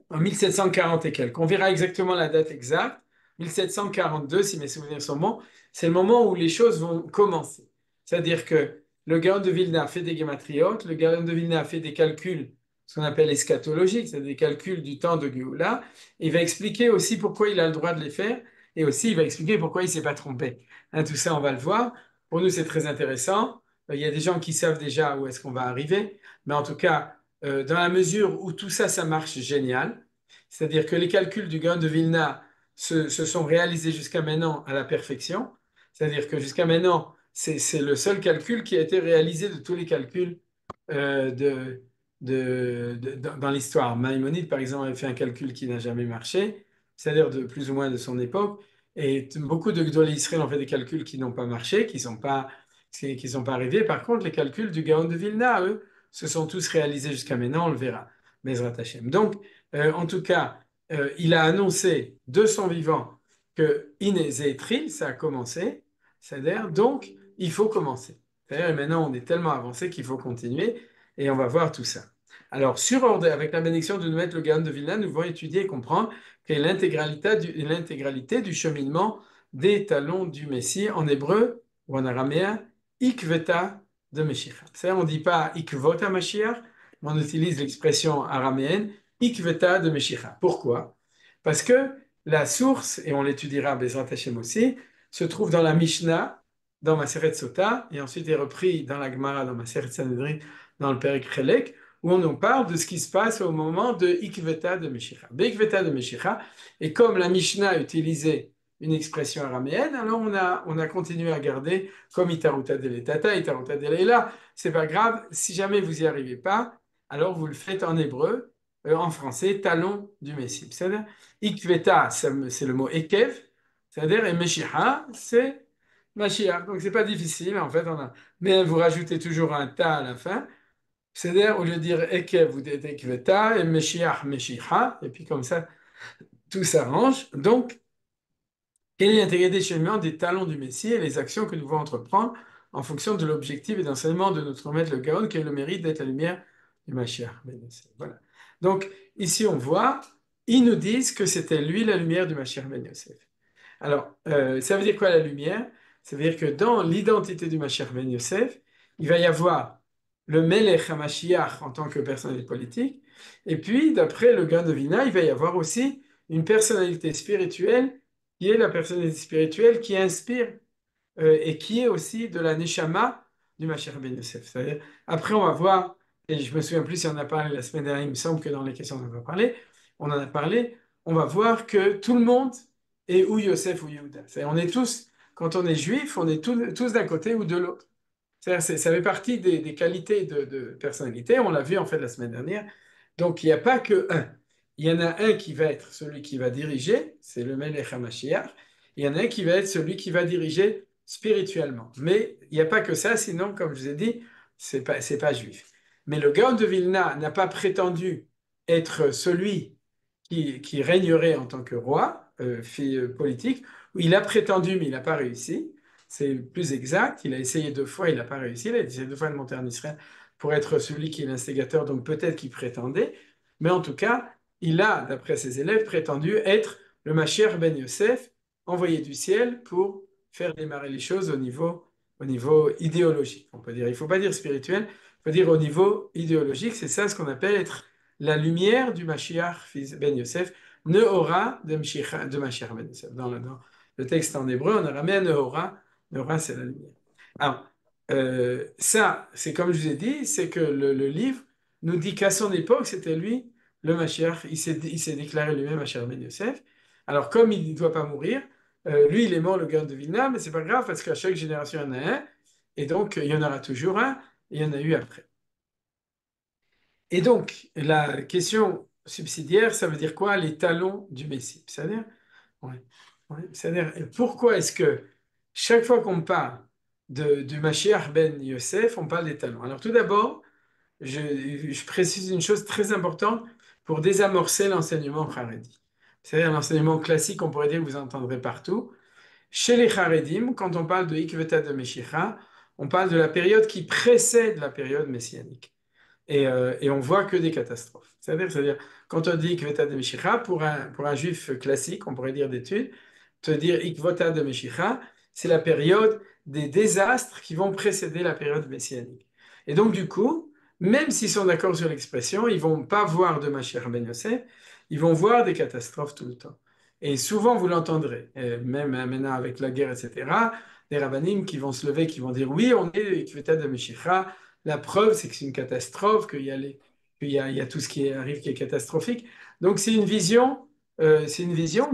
en 1740 et quelques. On verra exactement la date exacte. 1742, si mes souvenirs sont bons, c'est le moment où les choses vont commencer. C'est-à-dire que le Gaon de Vilna a fait des guématriotes, le Gaon de Vilna a fait des calculs, ce qu'on appelle eschatologiques, c'est-à-dire des calculs du temps de Géoula. Il va expliquer aussi pourquoi il a le droit de les faire, et aussi il va expliquer pourquoi il ne s'est pas trompé. Hein, tout ça, on va le voir. Pour nous, c'est très intéressant. Il y a des gens qui savent déjà où est-ce qu'on va arriver, mais en tout cas, dans la mesure où tout ça, ça marche génial, c'est-à-dire que les calculs du Gaon de Vilna se sont réalisés jusqu'à maintenant à la perfection, c'est-à-dire que jusqu'à maintenant, c'est le seul calcul qui a été réalisé de tous les calculs dans l'histoire. Maïmonide, par exemple, avait fait un calcul qui n'a jamais marché, c'est-à-dire de plus ou moins de son époque, et beaucoup de Gdolé Israël ont fait des calculs qui n'ont pas marché, qui qui ne sont pas arrivés. Par contre, les calculs du Gaon de Vilna, eux, se sont tous réalisés jusqu'à maintenant, on le verra. Bezrat Hashem. Donc, en tout cas, il a annoncé de son vivant que Inézétril, ça a commencé, c'est-à-dire, donc, il faut commencer. C'est-à-dire, et maintenant, on est tellement avancé qu'il faut continuer, et on va voir tout ça. Alors, sur ordre, avec la bénédiction de nous mettre le Gaon de Vilna, nous allons étudier et comprendre quelle est l'intégralité du cheminement des talons du Messie en hébreu ou en araméen, Ikveta de Meshiach. Ça, on ne dit pas Ikvota Mashiach, mais on utilise l'expression araméenne Ikveta de Meshiach. Pourquoi? Parce que la source, et on l'étudiera Bezrat Hashem aussi, se trouve dans la Mishnah, dans Maseret Sota, et ensuite est repris dans la Gemara, dans Maseret Sanhedrin, dans le Perek Chelek, où on nous parle de ce qui se passe au moment de Ikveta de Meshicha. Ikveta de Meshicha, et comme la Mishnah utilisait une expression araméenne, alors on a continué à garder comme Itaruta de l'Etata, Itaruta de l'Ela. C'est pas grave, si jamais vous n'y arrivez pas, alors vous le faites en hébreu, en français, talon du Messie. C'est-à-dire, Ikveta, c'est le mot Ekev, c'est-à-dire, et Meshicha, c'est Mashiach. Donc c'est pas difficile, en fait, mais vous rajoutez toujours un ta à la fin. C'est-à-dire, au lieu de dire Ekev, vous dites Ekveta, et Meshiach, Meshicha, et puis comme ça, tout s'arrange. Donc, quelle est l'intégrité cheminement des talons du Messie et les actions que nous devons entreprendre en fonction de l'objectif et d'enseignement de notre maître le Gaon, qui a le mérite d'être la lumière du Mashiach. Voilà. Donc, ici, on voit, ils nous disent que c'était lui la lumière du Mashiach Ben Yosef. Alors, ça veut dire quoi la lumière? Ça veut dire que dans l'identité du Mashiach Ben Yosef, il va y avoir le Melech HaMashiach en tant que personnalité politique, et puis, d'après le Gaon de Vilna, il va y avoir aussi une personnalité spirituelle qui est la personnalité spirituelle qui inspire et qui est aussi de la Neshama du Mashiach Ben Yosef. C'est-à-dire, après, on va voir, et je me souviens plus si on en a parlé la semaine dernière, il me semble que dans les questions on en a parlé, on va voir que tout le monde est ou Yosef ou Yehuda. C'est-à-dire, on est tous, quand on est juif, on est tous d'un côté ou de l'autre. C'est-à-dire, ça fait partie des qualités de personnalité, on l'a vu en fait la semaine dernière. Donc, il n'y a pas que un. Il y en a un qui va être celui qui va diriger, c'est le Melech HaMashiach. Il y en a un qui va être celui qui va diriger spirituellement. Mais il n'y a pas que ça, sinon, comme je vous ai dit, c'est pas juif. Mais le Gaon de Vilna n'a pas prétendu être celui qui régnerait en tant que roi, politique. Il a prétendu, mais il n'a pas réussi. C'est plus exact. Il a essayé 2 fois, il n'a pas réussi. Il a essayé 2 fois de monter en Israël pour être celui qui est l'instigateur, donc peut-être qu'il prétendait. Mais en tout cas, il a, d'après ses élèves, prétendu être le Mashiach Ben Yosef, envoyé du ciel pour faire démarrer les choses au niveau idéologique. On peut dire, il ne faut pas dire spirituel, il faut dire au niveau idéologique. C'est ça ce qu'on appelle être la lumière du Mashiach Ben Yosef, Neora de Mashiach Ben Yosef. Dans le texte en hébreu, on a ramené Neora. Neora, c'est la lumière. Alors, ça, c'est comme je vous ai dit, c'est que le livre nous dit qu'à son époque, c'était lui, le Mashiach. Il s'est déclaré lui-même Mashiach Ben Yosef. Alors, comme il ne doit pas mourir, lui, il est mort, le Gaon de Vilna, mais c'est pas grave parce qu'à chaque génération, il y en a un. Et donc, il y en aura toujours un, et il y en a eu après. Et donc, la question subsidiaire, ça veut dire quoi? Les talons du Messie. C'est-à-dire, ouais, c'est-à-dire, pourquoi est-ce que chaque fois qu'on parle du Mashiach ben Yosef, on parle des talons? Alors tout d'abord, je précise une chose très importante pour désamorcer l'enseignement Haredi. C'est-à-dire l'enseignement classique, on pourrait dire que vous entendrez partout. Chez les Haredim, quand on parle de Ikveta de Meshicha, on parle de la période qui précède la période messianique. Et on voit que des catastrophes. C'est-à-dire, quand on dit Ikveta de Meshicha, pour un juif classique, on pourrait dire d'études, te dire Ikvota de Meshicha, c'est la période des désastres qui vont précéder la période messianique. Et donc, du coup, même s'ils sont d'accord sur l'expression, ils vont pas voir de Mashiach ben Yosef, ils vont voir des catastrophes tout le temps. Et souvent, vous l'entendrez, même maintenant avec la guerre, etc., des rabbinim qui vont se lever, qui vont dire oui, on est Ikveta de Meshicha. La preuve, c'est que c'est une catastrophe, qu'il y a tout ce qui arrive qui est catastrophique. Donc, c'est une vision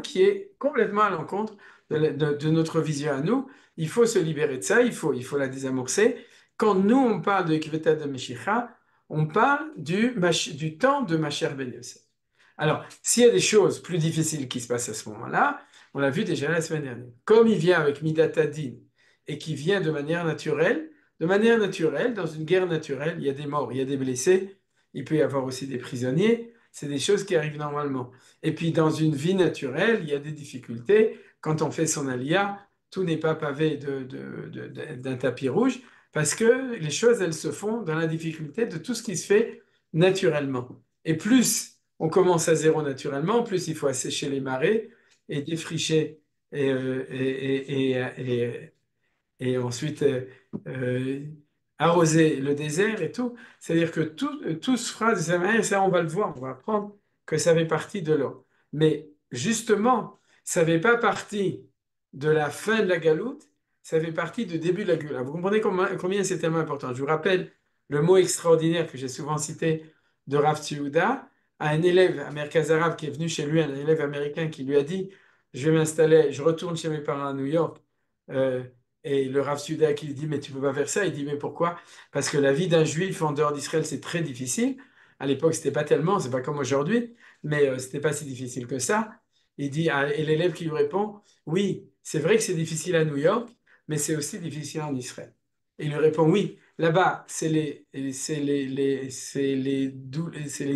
qui est complètement à l'encontre de notre vision à nous. Il faut se libérer de ça, il faut la désamorcer. Quand nous, on parle de Ikveta de Meshicha, on parle du temps de Mashiach ben Yosef. Alors, s'il y a des choses plus difficiles qui se passent à ce moment-là, on l'a vu déjà la semaine dernière. Comme il vient avec Midat Hadin et qui vient de manière naturelle, de manière naturelle, dans une guerre naturelle, il y a des morts, il y a des blessés, il peut y avoir aussi des prisonniers, c'est des choses qui arrivent normalement. Et puis dans une vie naturelle, il y a des difficultés. Quand on fait son alia, tout n'est pas pavé d'un tapis rouge, parce que les choses, elles se font dans la difficulté de tout ce qui se fait naturellement. Et plus on commence à zéro naturellement, plus il faut assécher les marais et défricher et ensuite euh, arroser le désert et tout. C'est-à-dire que tout se fera de cette manière, et ça on va le voir, on va apprendre que ça fait partie de l'ordre. Mais justement, ça ne fait pas partie de la fin de la galoute, ça fait partie du début de la galoute. Vous comprenez combien c'est tellement important. Je vous rappelle le mot extraordinaire que j'ai souvent cité de Rav Tzouda à un élève, un Merkaz Arabe qui est venu chez lui, un élève américain qui lui a dit, je vais m'installer, je retourne chez mes parents à New York. Euh, et le Rav Tzouda qui lui dit, mais tu peux pas faire ça. Il dit, mais pourquoi? Parce que la vie d'un juif en dehors d'Israël, c'est très difficile. À l'époque, c'était pas tellement, c'est pas comme aujourd'hui, mais c'était pas si difficile que ça. Il dit, et l'élève qui lui répond, oui, c'est vrai que c'est difficile à New York, mais c'est aussi difficile en Israël. Et il lui répond, oui, là-bas, c'est les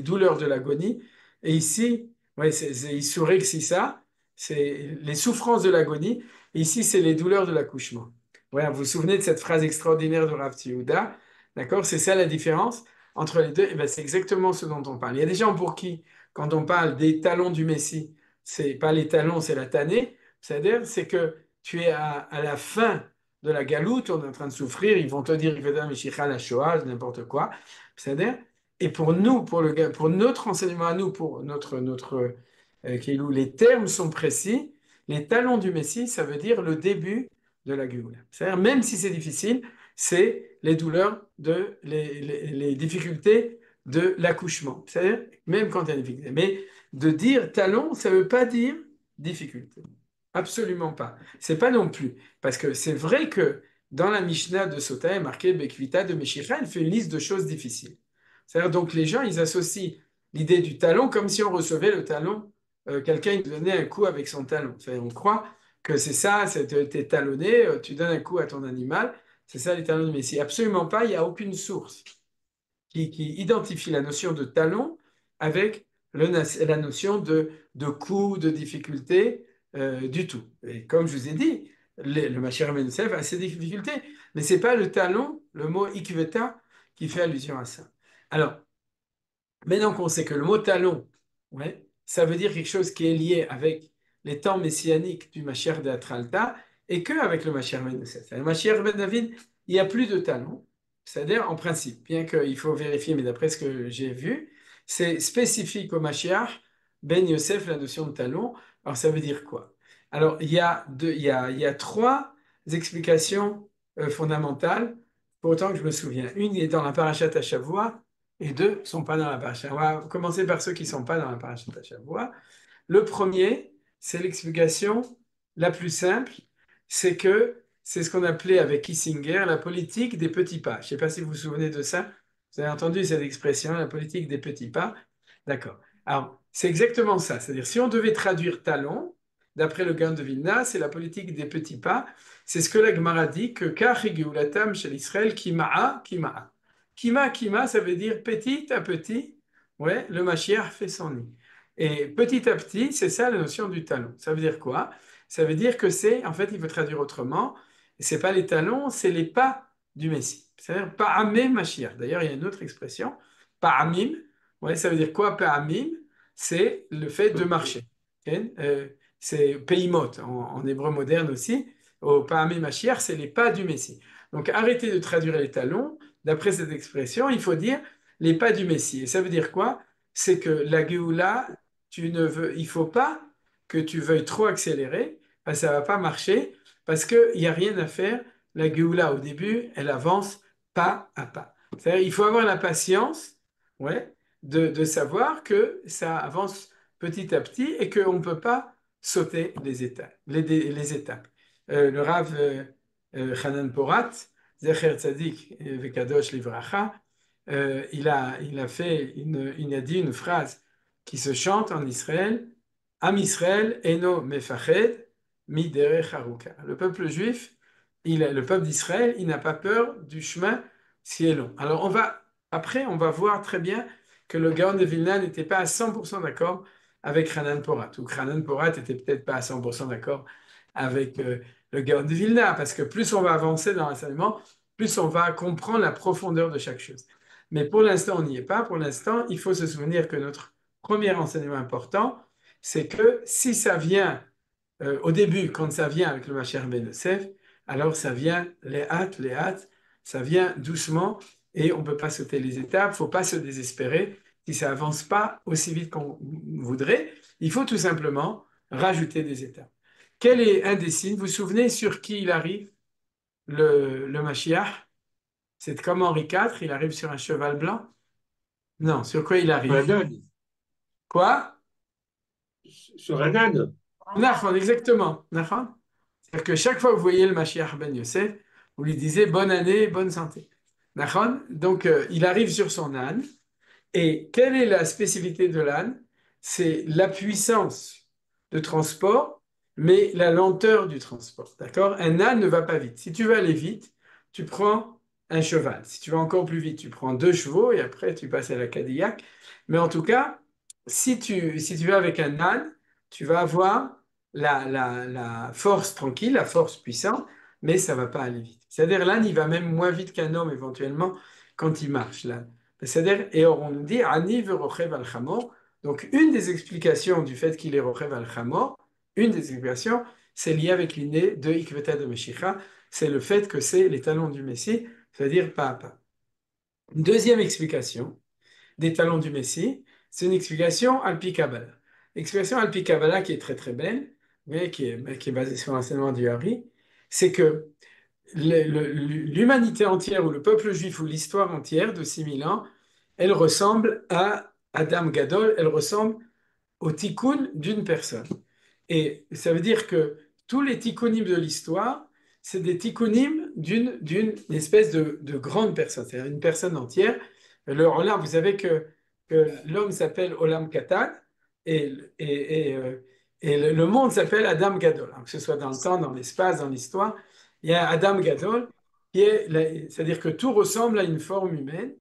douleurs de l'agonie. Et ici, ouais, il sourit que c'est ça, c'est les souffrances de l'agonie. Et ici, c'est les douleurs de l'accouchement. Voilà, vous vous souvenez de cette phrase extraordinaire de Rav Yehuda, d'accord? C'est ça la différence entre les deux. Et ben, c'est exactement ce dont on parle. Il y a des gens pour qui, quand on parle des talons du Messie, c'est pas les talons, c'est la tannée. C'est-à-dire, c'est que tu es à la fin de la galoute, on est en train de souffrir, ils vont te dire, la Shoah, n'importe quoi. C'est-à-dire, et pour nous, pour notre enseignement à nous, pour les termes sont précis. Les talons du Messie, ça veut dire le début de la Géoula. C'est-à-dire, même si c'est difficile, c'est les douleurs, les difficultés de l'accouchement. C'est-à-dire, même quand il y a des difficultés. Mais de dire talon, ça ne veut pas dire difficulté. Absolument pas. C'est pas non plus. Parce que c'est vrai que dans la Mishnah de Sota, il est marqué Bekvita de Meshicha, elle fait une liste de choses difficiles. C'est-à-dire, donc les gens, ils associent l'idée du talon comme si on recevait le talon, quelqu'un il te donnait un coup avec son talon. On croit que c'est ça, t'es talonné, tu donnes un coup à ton animal, c'est ça les talons. Mais c'est absolument pas, il n'y a aucune source qui identifie la notion de talon avec la notion de coût, de difficulté, du tout. Et comme je vous ai dit, le Mashiach Ben Yosef a ses difficultés, mais ce n'est pas le talon, le mot ikveta, qui fait allusion à ça. Alors, maintenant qu'on sait que le mot talon, ouais, ça veut dire quelque chose qui est lié avec les temps messianiques du Mashiach de Atralta et qu'avec le Mashiach Ben Yosef. Le Mashiach Ben David, il n'y a plus de talon. C'est-à-dire, en principe, bien qu'il faut vérifier, mais d'après ce que j'ai vu, c'est spécifique au Mashiach Ben Yosef, la notion de talon. Alors, ça veut dire quoi? Alors, il y a trois explications fondamentales, pour autant que je me souviens. Une est dans la Parashat Shavua, et deux ne sont pas dans la paracha. On va commencer par ceux qui ne sont pas dans la paracha de Shavua. Le premier, c'est l'explication la plus simple, c'est que c'est ce qu'on appelait avec Kissinger la politique des petits pas. Je ne sais pas si vous vous souvenez de ça. Vous avez entendu cette expression, la politique des petits pas. D'accord. Alors, c'est exactement ça. C'est-à-dire, si on devait traduire talon, d'après le Gaon de Vilna, c'est la politique des petits pas. C'est ce que la Gemara dit, que Kach Geulatam chez l'Israël, Kima'a, Kima'a. Kima, ça veut dire petit à petit, ouais, le Mashiach fait son nid. Et petit à petit, c'est ça la notion du talon. Ça veut dire quoi? Ça veut dire que c'est, en fait, il faut traduire autrement, c'est pas les talons, c'est les pas du Messie. C'est-à-dire Pa'amim Mashiach. D'ailleurs, il y a une autre expression, Pa'amim. Ouais, ça veut dire quoi, Pa'amim? C'est le fait de marcher. Okay. C'est Peimot en hébreu moderne aussi. Au Pa'amim Mashiach, c'est les pas du Messie. Donc arrêtez de traduire les talons. D'après cette expression, il faut dire les pas du Messie. Et ça veut dire quoi? C'est que la Géoula, il ne faut pas que tu veuilles trop accélérer, parce que ça ne va pas marcher, parce qu'il n'y a rien à faire. La Géoula, au début, elle avance pas à pas. C'est-à-dire, il faut avoir la patience, ouais, de savoir que ça avance petit à petit et qu'on ne peut pas sauter les étapes. Les étapes. Le Rav Hanan Porat, Zecher Tzadik Vekadosh Livracha, il a dit une phrase qui se chante en Israël, Am Israël eno mefached miderech haruka. Le peuple juif le peuple d'Israël, il n'a pas peur du chemin si est long. Alors après, on va voir très bien que le Gaon de Vilna n'était pas à 100% d'accord avec Hanan Porat, ou que Hanan Porat n'était peut-être pas à 100% d'accord avec le Gaon de Vilna, parce que plus on va avancer dans l'enseignement, plus on va comprendre la profondeur de chaque chose. Mais pour l'instant, on n'y est pas. Pour l'instant, il faut se souvenir que notre premier enseignement important, c'est que si ça vient au début, quand ça vient avec le Mashiach ben Yosef, alors ça vient les hâtes, ça vient doucement et on ne peut pas sauter les étapes, il ne faut pas se désespérer. Si ça avance pas aussi vite qu'on voudrait, il faut tout simplement rajouter des étapes. Quel est un des signes? Vous vous souvenez sur qui il arrive, le Mashiach? C'est comme Henri IV, il arrive sur un cheval blanc? Non, sur quoi il Sur un arrive? âne. Quoi? Sur un âne. Nahon, exactement. Nahon. C'est-à-dire que chaque fois que vous voyez le Mashiach ben Yosef, vous lui disiez bonne année, bonne santé. Nahon. Donc, il arrive sur son âne. Et quelle est la spécificité de l'âne? C'est la puissance de transport, mais la lenteur du transport. D'accord? Un âne ne va pas vite. Si tu veux aller vite, tu prends un cheval. Si tu vas encore plus vite, tu prends 2 chevaux et après tu passes à la Cadillac. Mais en tout cas, si tu vas avec un âne, tu vas avoir la force tranquille, la force puissante, mais ça va pas aller vite. C'est-à-dire l'âne, il va même moins vite qu'un homme éventuellement quand il marche, l'âne. C'est-à-dire, et on nous dit, Ani verochev al chamor. Donc, une des explications du fait qu'il est rochev al chamor, une des explications, c'est lié avec l'idée de Ikveta de Meshicha, c'est le fait que c'est les talons du Messie, c'est-à-dire pas à pas. Une deuxième explication des talons du Messie, c'est une explication Alpi Kabbalah. L'explication Alpi Kabbalah qui est très très belle, mais qui est basée sur l'enseignement du Hari, c'est que l'humanité entière ou le peuple juif ou l'histoire entière de 6000 ans, elle ressemble à Adam Gadol, elle ressemble au tikkun d'une personne. Et ça veut dire que tous les tikkunim de l'histoire, c'est des tikkunim d'une espèce de grande personne, c'est-à-dire une personne entière. Là, vous savez que l'homme s'appelle Olam Katan et, et, et, euh, et le monde s'appelle Adam Gadol. Alors, que ce soit dans le temps, dans l'espace, dans l'histoire, il y a Adam Gadol, c'est-à-dire que tout ressemble à une forme humaine.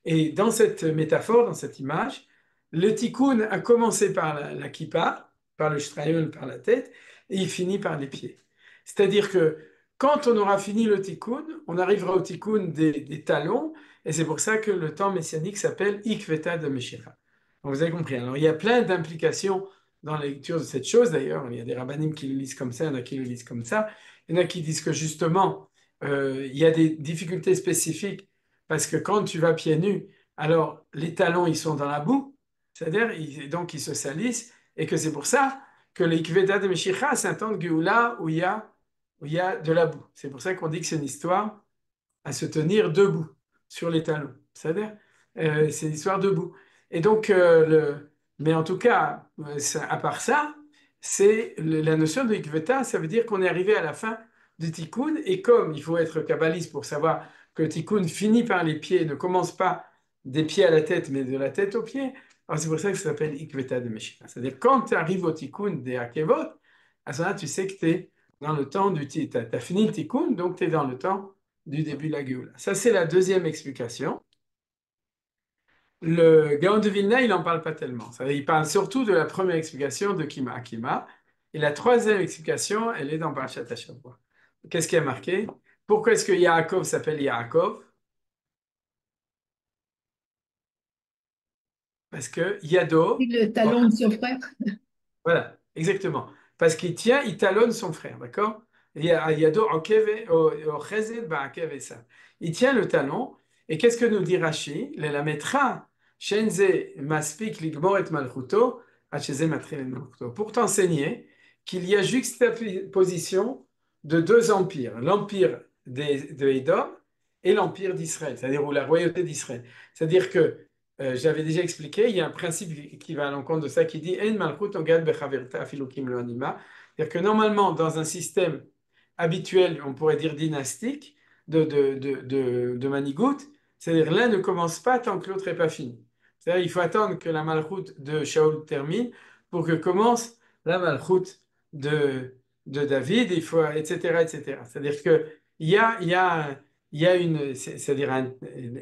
Et dans cette métaphore, dans cette image, le tikkun a commencé par la kippa, par le shrayol, par la tête, et il finit par les pieds. C'est-à-dire que quand on aura fini le tikkun, on arrivera au tikkun des talons, et c'est pour ça que le temps messianique s'appelle Ikveta de Meshicha. Donc vous avez compris. Alors il y a plein d'implications dans la lecture de cette chose, d'ailleurs. Il y a des rabbinim qui le lisent comme ça, il y en a qui le lisent comme ça. Il y en a qui disent que justement, il y a des difficultés spécifiques, parce que quand tu vas pieds nus, alors les talons, ils sont dans la boue, c'est-à-dire, donc ils se salissent, et que c'est pour ça que les Kveda de Meshicha, c'est un temps de Géoula où il y a de la boue. C'est pour ça qu'on dit que c'est une histoire à se tenir debout sur les talons. C'est-à-dire, c'est une histoire debout. Et donc, mais en tout cas, à part ça, c'est la notion de Ikveta, ça veut dire qu'on est arrivé à la fin du Tikkun, et comme il faut être kabbaliste pour savoir que le Tikkun finit par les pieds, ne commence pas des pieds à la tête, mais de la tête aux pieds, alors c'est pour ça que ça s'appelle Ikveta de Meshicha. C'est-à-dire, quand tu arrives au Tikkun des Akevot, à ce moment-là, tu sais que tu es dans le temps du tu as fini le Tikkun, donc tu es dans le temps du début de la Géoula. Ça, c'est la deuxième explication. Le Gaon de Vilna, il n'en parle pas tellement. Il parle surtout de la première explication de Kima Akima. Et la troisième explication, elle est dans Parashat Hashavua. Qu'est-ce qui est marqué? Pourquoi est-ce que Yaakov s'appelle Yaakov? Parce que Yado, Le talon de son frère. voilà, exactement. Parce il talonne son frère, d'accord? Yado ochezet ba'akev esav. Il tient le talon, et qu'est-ce que nous dit Rashi? La metra, shenze maspik ligmor et malchuto, hacheze matril et malchuto. Pour t'enseigner qu'il y a juxtaposition de deux empires, l'empire de Édom et l'empire d'Israël, c'est-à-dire ou la royauté d'Israël. C'est-à-dire que j'avais déjà expliqué, il y a un principe qui va à l'encontre de ça qui dit En malchut ogad bechaverta afilu kim lo anima. C'est-à-dire que normalement, dans un système habituel, on pourrait dire dynastique, de manigout, c'est-à-dire l'un ne commence pas tant que l'autre n'est pas fini. C'est-à-dire il faut attendre que la malchut de Shaul termine pour que commence la malchut de David, il faut, etc., etc. C'est-à-dire que il y a, il y a une, c'est-à-dire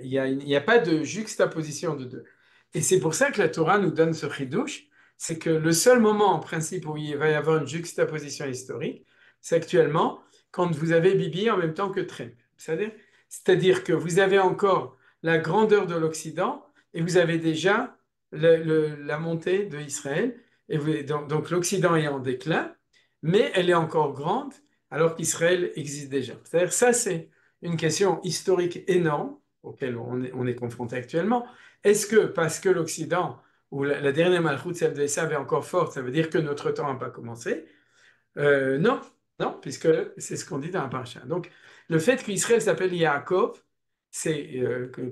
il n'y a pas de juxtaposition de deux. Et c'est pour ça que la Torah nous donne ce chidouche, c'est que le seul moment en principe où il va y avoir une juxtaposition historique, c'est actuellement quand vous avez Bibi en même temps que Trump. C'est-à-dire que vous avez encore la grandeur de l'Occident et vous avez déjà la montée de Israël. Et donc l'Occident est en déclin, mais elle est encore grande alors qu'Israël existe déjà. C'est-à-dire ça, c'est une question historique énorme auquel on est confronté actuellement. Est-ce que parce que l'Occident, ou la dernière malchoute, celle de Esav, est encore forte, ça veut dire que notre temps n'a pas commencé? Non, non, puisque c'est ce qu'on dit dans la paracha. Donc, le fait qu'Israël s'appelle Yaakov, c'est,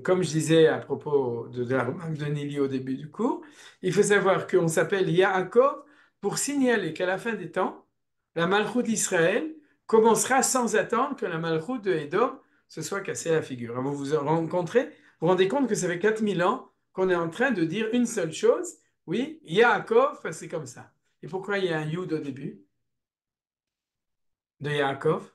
comme je disais à propos de la remarque de Nili au début du cours, il faut savoir qu'on s'appelle Yaakov pour signaler qu'à la fin des temps, la malchoute d'Israël commencera sans attendre que la malchoute de Édom se soit cassée la figure. Vous vous rencontrez, vous vous rendez compte que ça fait 4000 ans qu'on est en train de dire une seule chose, oui, Yaakov, c'est comme ça. Et pourquoi il y a un Yud au début de Yaakov?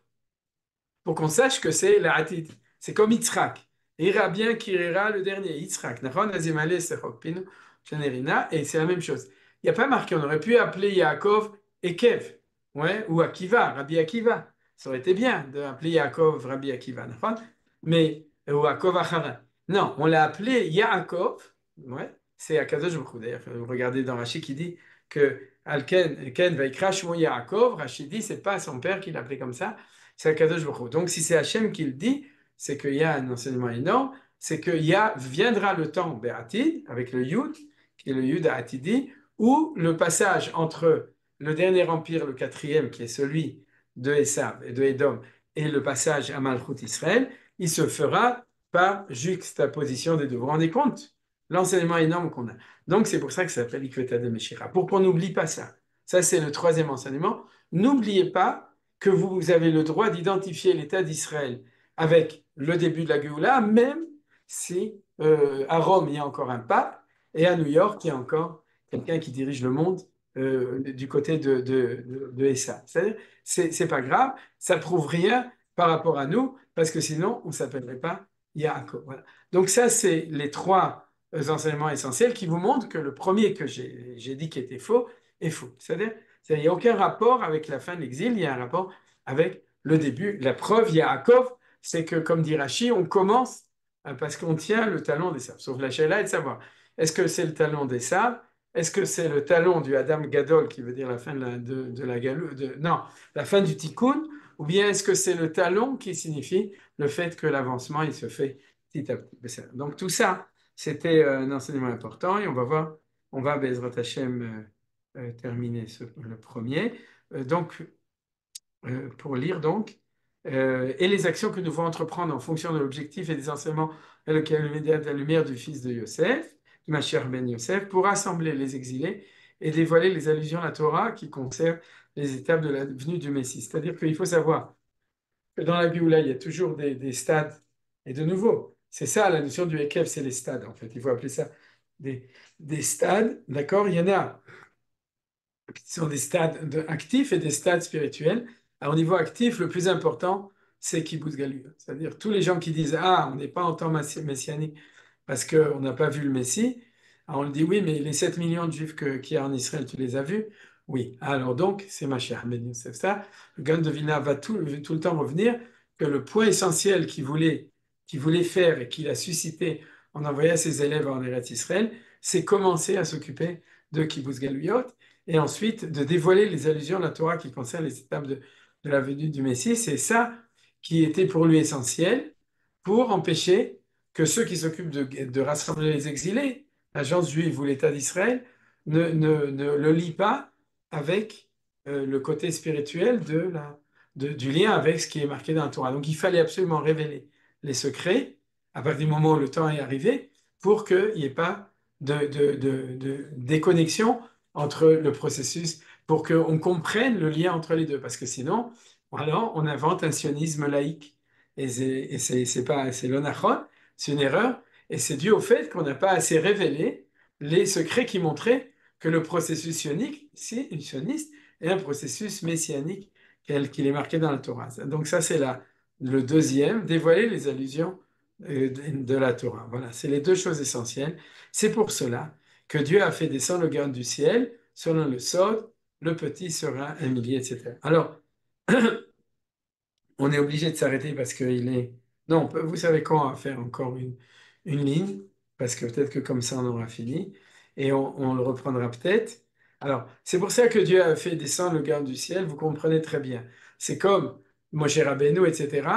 Pour qu'on sache que c'est la Hatid. C'est comme Yitzhak. Ira bien qui ira le dernier, Yitzhak. Nachon, Azimale, Sechok, Pinu, Shanerina, et c'est la même chose. Il n'y a pas marqué, on aurait pu appeler Yaakov Ekev, ouais, ou Akiva, Rabbi Akiva. Ça aurait été bien d'appeler Yaakov Rabbi Akiva, nachon? Mais, ou Yaakov Acharan. Non, on l'a appelé Yaakov, ouais, c'est Akadosh Baruch Hu. D'ailleurs, vous regardez dans Rashi qui dit que Alken, Ken Vaikra Shmo Yaakov, Rashi dit, c'est pas son père qui l'appelait comme ça, c'est Akadosh Baruch Hu. Donc, si c'est Hachem qui le dit, c'est qu'il y a un enseignement énorme, c'est qu'il y a, viendra le temps Be'atid, avec le Yud, qui est le Yud Atidi, où le passage entre le dernier empire, le quatrième, qui est celui de Esav et de Édom, et le passage à Malchut Israël, il se fera par juxtaposition des deux. Vous vous rendez compte? L'enseignement énorme qu'on a. Donc, c'est pour ça que ça s'appelle Ikveta de Meshira, pour qu'on n'oublie pas ça. Ça, c'est le troisième enseignement. N'oubliez pas que vous avez le droit d'identifier l'État d'Israël avec le début de la Géoula, même si à Rome, il y a encore un pape, et à New York, il y a encore quelqu'un qui dirige le monde du côté de Essa. C'est-à-dire, c'est pas grave, ça prouve rien par rapport à nous, parce que sinon, on ne s'appellerait pas Yaakov. Voilà. Donc ça, c'est les trois enseignements essentiels qui vous montrent que le premier que j'ai dit qui était faux est faux. C'est-à-dire, il n'y a aucun rapport avec la fin de l'exil, il y a un rapport avec le début. La preuve, Yaakov, c'est que, comme dit Rashi, on commence parce qu'on tient le talon des sables. Sauf la Sheila est de savoir, est-ce que c'est le talon des sables? Est-ce que c'est le talon du Adam Gadol, qui veut dire la fin de la galou, non, la fin du tikkun, ou bien est-ce que c'est le talon qui signifie le fait que l'avancement, il se fait petit à petit? Donc tout ça, c'était un enseignement important, et on va voir, on va, Bezrat Hashem, terminer le premier. Donc, pour lire donc, et les actions que nous devons entreprendre en fonction de l'objectif et des enseignements à la lumière du fils de Yosef, du Mashiach ben Yosef, pour rassembler les exilés et dévoiler les allusions à la Torah qui concernent les étapes de la venue du Messie. C'est-à-dire qu'il faut savoir que dans la Géoula, il y a toujours des stades, et de nouveau, c'est ça la notion du Ekev, c'est les stades en fait, il faut appeler ça des stades, d'accord? Il y en a qui sont des stades actifs et des stades spirituels. Alors, au niveau actif, le plus important, c'est Kibbutz Galuyot. C'est-à-dire tous les gens qui disent ah, on n'est pas en temps messianique parce qu'on n'a pas vu le Messie. Alors, on le dit oui, mais les 7 millions de juifs qu'il y a en Israël, tu les as vus? Oui. Alors donc, c'est Mashiach ben Yosef. Ça, le Gaon de Vilna va tout le temps revenir que le point essentiel qu'il voulait faire et qu'il a suscité en envoyant ses élèves en Eretz Israël, c'est commencer à s'occuper de Kibbutz Galuyot et ensuite de dévoiler les allusions de la Torah qui concernent les étapes de la venue du Messie. C'est ça qui était pour lui essentiel pour empêcher que ceux qui s'occupent de rassembler les exilés, l'agence juive ou l'État d'Israël, ne le lient pas avec le côté spirituel du lien avec ce qui est marqué dans la Torah. Donc il fallait absolument révéler les secrets à partir du moment où le temps est arrivé pour qu'il n'y ait pas de déconnexion entre le processus, pour qu'on comprenne le lien entre les deux. Parce que sinon, alors, on invente un sionisme laïque. Et c'est pas, c'est l'onachon, c'est une erreur. Et c'est dû au fait qu'on n'a pas assez révélé les secrets qui montraient que le processus sioniste est un processus messianique qu'il est marqué dans la Torah. Donc ça, c'est le deuxième, dévoiler les allusions de la Torah. Voilà, c'est les deux choses essentielles. C'est pour cela que Dieu a fait descendre le garde du ciel, selon le sod, le petit sera un millier, etc. Alors, on est obligé de s'arrêter parce qu'il est... Non, vous savez quoi, on va faire encore une ligne, parce que peut-être que comme ça on aura fini, et on le reprendra peut-être. Alors, c'est pour ça que Dieu a fait descendre le garde du ciel, vous comprenez très bien. C'est comme Moshe Rabbeinu, etc.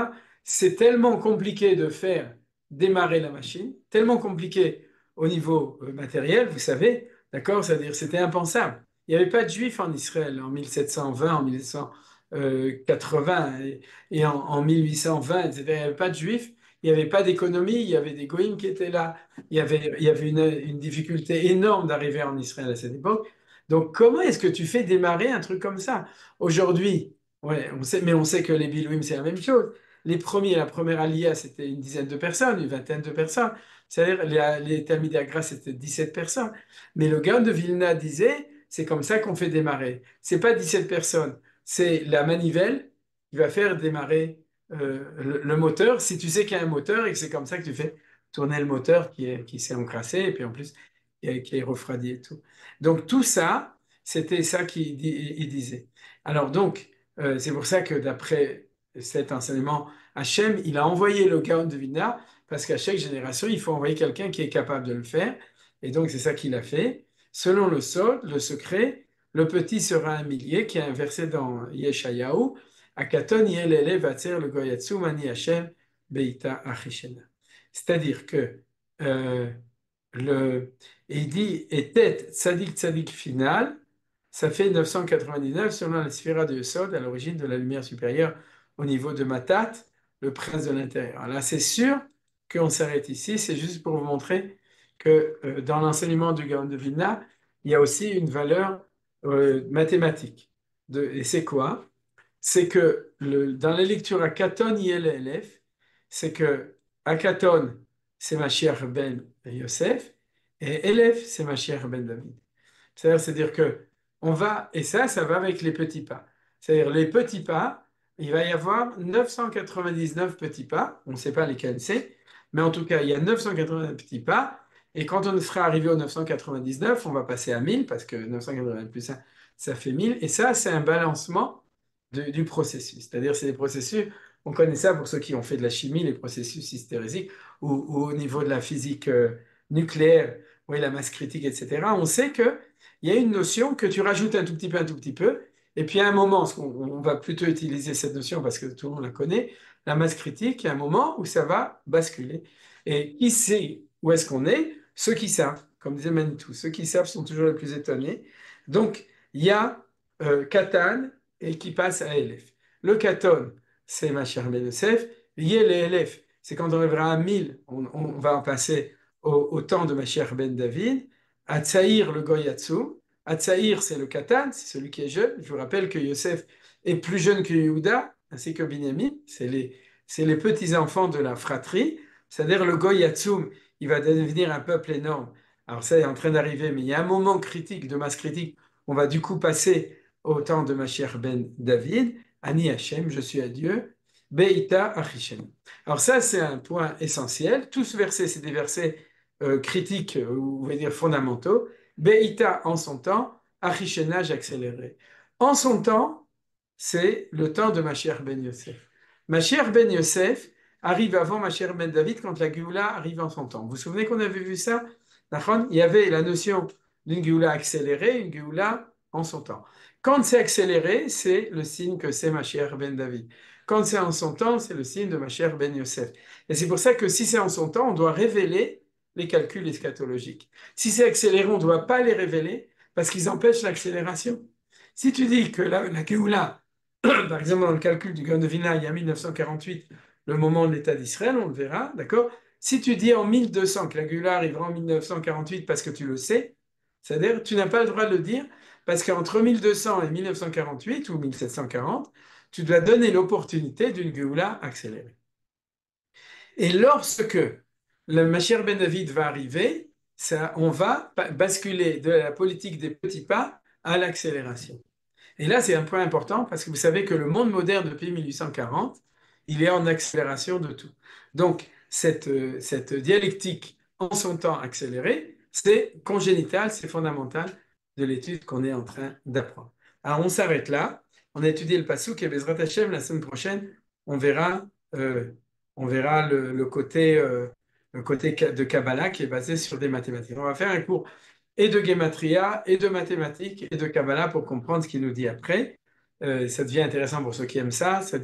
C'est tellement compliqué de faire démarrer la machine, tellement compliqué au niveau matériel, vous savez, d'accord? C'est-à-dire c'était impensable. Il n'y avait pas de juifs en Israël en 1720, en 1780 et en 1820, etc. Il n'y avait pas de juifs, il n'y avait pas d'économie, il y avait des goïms qui étaient là. Il y avait une difficulté énorme d'arriver en Israël à cette époque. Donc, comment est-ce que tu fais démarrer un truc comme ça? Aujourd'hui, ouais, on sait, mais on sait que les Bilouim, c'est la même chose. La première Aliyah, c'était une dizaine de personnes, une vingtaine de personnes. C'est-à-dire, les Talmidei Hagra, c'était 17 personnes. Mais le Gaon de Vilna disait, c'est comme ça qu'on fait démarrer. C'est pas 17 personnes, c'est la manivelle qui va faire démarrer le moteur. Si tu sais qu'il y a un moteur et que c'est comme ça que tu fais tourner le moteur qui s'est encrassé et puis en plus qui est refroidi et tout. Donc tout ça, c'était ça qu'il disait. Alors donc, c'est pour ça que d'après cet enseignement, Hachem, il a envoyé le Gaon de Vilna parce qu'à chaque génération, il faut envoyer quelqu'un qui est capable de le faire. Et donc c'est ça qu'il a fait. Selon le sol, le secret, le petit sera un millier, qui est un verset dans Yeshayahu. Akaton yelele vatser le goyatsu mani Hashem beita achishena. C'est-à-dire que euh, il dit et tête tzadik tzadik final, ça fait 999 selon la sphira de Yesod, à l'origine de la lumière supérieure au niveau de Matat, le prince de l'intérieur. Là, c'est sûr qu'on s'arrête ici, c'est juste pour vous montrer que dans l'enseignement du Gaon de Vilna, il y a aussi une valeur mathématique. Et c'est quoi? C'est que dans la lecture à Katon Yel Elef, c'est que Akaton, c'est Mashiach ben Yosef, et Elef, c'est Mashiach ben David. C'est-à-dire que on va, et ça va avec les petits pas. C'est-à-dire les petits pas, il va y avoir 999 petits pas, on ne sait pas lesquels c'est, mais en tout cas, il y a 999 petits pas, et quand on sera arrivé au 999, on va passer à 1000, parce que 999 plus 1, ça fait 1000, et ça, c'est un balancement du processus. C'est-à-dire, c'est des processus, on connaît ça pour ceux qui ont fait de la chimie, les processus hystérésiques, ou au niveau de la physique nucléaire, oui, la masse critique, etc. On sait que il y a une notion que tu rajoutes un tout petit peu, et puis à un moment, on va plutôt utiliser cette notion parce que tout le monde la connaît, la masse critique, il y a un moment où ça va basculer. Et qui sait où est-ce qu'on est? Ceux qui savent, comme disait Manitou, ceux qui savent sont toujours les plus étonnés. Donc, il y a Katan et qui passe à Elef. Le Katon, c'est Machar Ben Yosef. Yel et Elef, c'est quand on arrivera à 1000, on va en passer au temps de Mashiach ben David. Atsaïr le Goyatsu. Atsaïr, c'est le Katan, c'est celui qui est jeune. Je vous rappelle que Yosef est plus jeune que Yehuda, ainsi que Binyamin. C'est les petits-enfants de la fratrie. C'est-à-dire le Goyatsum, il va devenir un peuple énorme. Alors ça est en train d'arriver, mais il y a un moment critique, de masse critique. On va du coup passer au temps de Mashiach ben David. Ani Hashem, je suis à Dieu. Beita Achishem. Alors ça, c'est un point essentiel. Tous ce verset, c'est des versets critiques, ou on va dire fondamentaux. Beïta en son temps, Achishenage accéléré. En son temps, c'est le temps de Mashiach ben Yosef. Mashiach ben Yosef arrive avant Mashiach ben David quand la Géoula arrive en son temps. Vous vous souvenez qu'on avait vu ça? Il y avait la notion d'une Géoula accélérée, une Géoula en son temps. Quand c'est accéléré, c'est le signe que c'est Mashiach ben David. Quand c'est en son temps, c'est le signe de Mashiach ben Yosef. Et c'est pour ça que si c'est en son temps, on doit révéler les calculs eschatologiques. Si c'est accéléré, on ne doit pas les révéler parce qu'ils empêchent l'accélération. Si tu dis que la Géoula, par exemple dans le calcul du Gaon de Vilna, il y a 1948, le moment de l'État d'Israël, on le verra, d'accord? Si tu dis en 1200 que la Géoula arrivera en 1948 parce que tu le sais, c'est-à-dire tu n'as pas le droit de le dire parce qu'entre 1200 et 1948 ou 1740, tu dois donner l'opportunité d'une Géoula accélérée. Et lorsque le Mashiach ben David va arriver, on va basculer de la politique des petits pas à l'accélération. Et là, c'est un point important parce que vous savez que le monde moderne depuis 1840, il est en accélération de tout. Donc, cette dialectique en son temps accéléré, c'est congénital, c'est fondamental de l'étude qu'on est en train d'apprendre. Alors, on s'arrête là. On a étudié le Passouk et Bezrat Hashem, la semaine prochaine, on verra, le côté de Kabbalah qui est basé sur des mathématiques. On va faire un cours et de Gematria, et de mathématiques, et de Kabbalah pour comprendre ce qu'il nous dit après. Ça devient intéressant pour ceux qui aiment ça, ça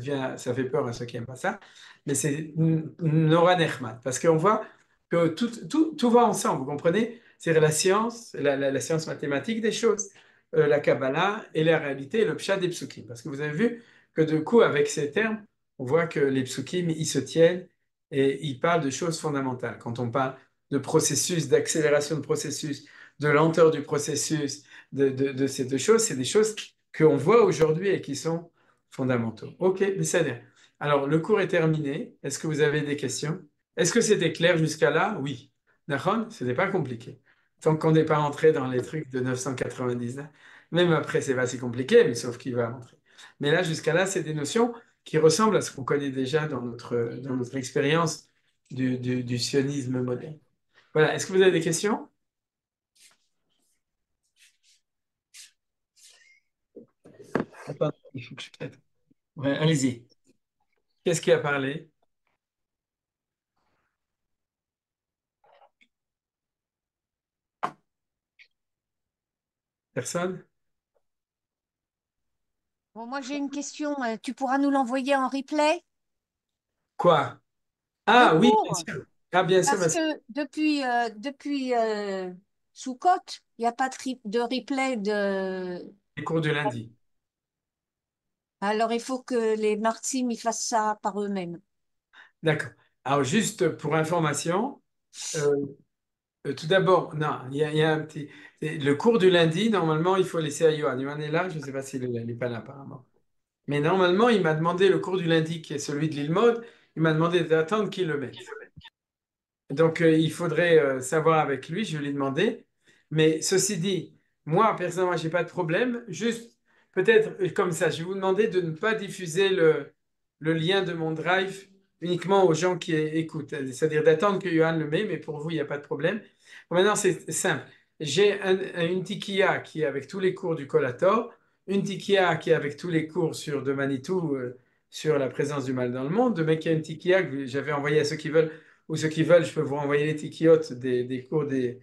fait peur à ceux qui n'aiment pas ça, mais c'est Nora Nechmat, parce qu'on voit que tout va ensemble, vous comprenez? C'est la science, la science mathématique des choses, la Kabbalah et la réalité, le pshat des psukim. Parce que vous avez vu que du coup, avec ces termes, on voit que les psukim, ils se tiennent et ils parlent de choses fondamentales. Quand on parle de processus, d'accélération de processus, de lenteur du processus, de ces deux choses, c'est des choses qu'on voit aujourd'hui et qui sont fondamentaux. Ok, mais ça dire. Alors, le cours est terminé. Est-ce que vous avez des questions? Est-ce que c'était clair jusqu'à là? Oui. D'accord? Ce n'est pas compliqué. Tant qu'on n'est pas entré dans les trucs de 999. Même après, c'est pas si compliqué, mais sauf qu'il va rentrer. Mais là, jusqu'à là, c'est des notions qui ressemblent à ce qu'on connaît déjà dans notre expérience du sionisme moderne. Voilà. Est-ce que vous avez des questions? Attends, il faut que je pète. Ouais, allez-y. Qu'est-ce qui a parlé? Personne? Bon, moi, j'ai une question. Tu pourras nous l'envoyer en replay, Quoi? le Ah oui, bien cours? sûr. Ah bien sûr, Parce que depuis Soukhot, il n'y a pas de replay de. les cours du lundi. Alors, il faut que les Martim ils fassent ça par eux-mêmes. D'accord. Alors juste pour information, euh, tout d'abord, non, il y a un petit. Le cours du lundi, normalement, il faut laisser à Yohan. Yohan est là, je ne sais pas s'il n'est pas là apparemment. Mais normalement, il m'a demandé le cours du lundi, qui est celui de l'Ilmod, il m'a demandé d'attendre qu'il le mette. Donc, il faudrait savoir avec lui, je vais lui demander. Mais ceci dit, moi, personnellement, je n'ai pas de problème. Juste, peut-être comme ça, je vais vous demander de ne pas diffuser le lien de mon drive uniquement aux gens qui écoutent. C'est-à-dire d'attendre que Johan le met, mais pour vous, il n'y a pas de problème. Bon, maintenant, c'est simple. J'ai une tikia qui est avec tous les cours du Collator, une tikia qui est avec tous les cours de Manitou, sur la présence du mal dans le monde, de mec qui a une tikia que j'avais envoyé à ceux qui veulent ou ceux qui veulent, je peux vous renvoyer les tikiotes des cours des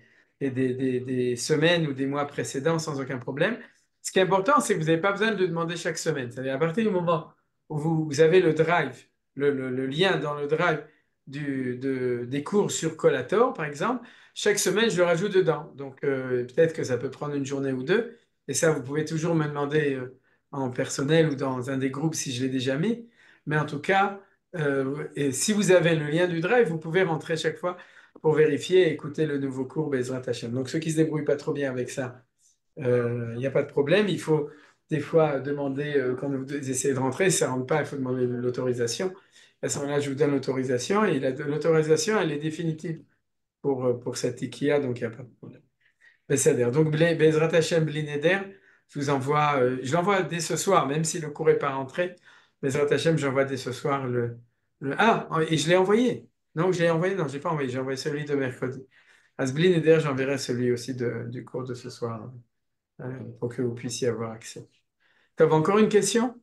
semaines ou des mois précédents sans aucun problème. Ce qui est important, c'est que vous n'avez pas besoin de le demander chaque semaine. C'est-à-dire à partir du moment où vous avez le drive, le lien dans le drive des cours sur Collator, par exemple, chaque semaine, je le rajoute dedans. Donc peut-être que ça peut prendre une journée ou deux. Et ça, vous pouvez toujours me demander en personnel ou dans un des groupes si je l'ai déjà mis. Mais en tout cas, et si vous avez le lien du drive, vous pouvez rentrer chaque fois pour vérifier et écouter le nouveau cours Bezrat Hashem. Donc ceux qui se débrouillent pas trop bien avec ça, il n'y a pas de problème. Il faut des fois demander, quand vous essayez de rentrer, si ça ne rentre pas, il faut demander l'autorisation. À ce moment-là, je vous donne l'autorisation et l'autorisation, elle est définitive pour cette IKEA, donc il n'y a pas de problème. Besséder. Donc Bezrat Hashem Bli Neder, je l'envoie dès ce soir, même si le cours n'est pas rentré. Bezrat Hashem, j'envoie dès ce soir Ah, et je l'ai envoyé. Non, je l'ai envoyé, non, je l'ai pas envoyé, j'ai envoyé celui de mercredi. À ce Bli Neder, j'enverrai celui aussi du cours de ce soir, pour que vous puissiez avoir accès. Tu as encore une question?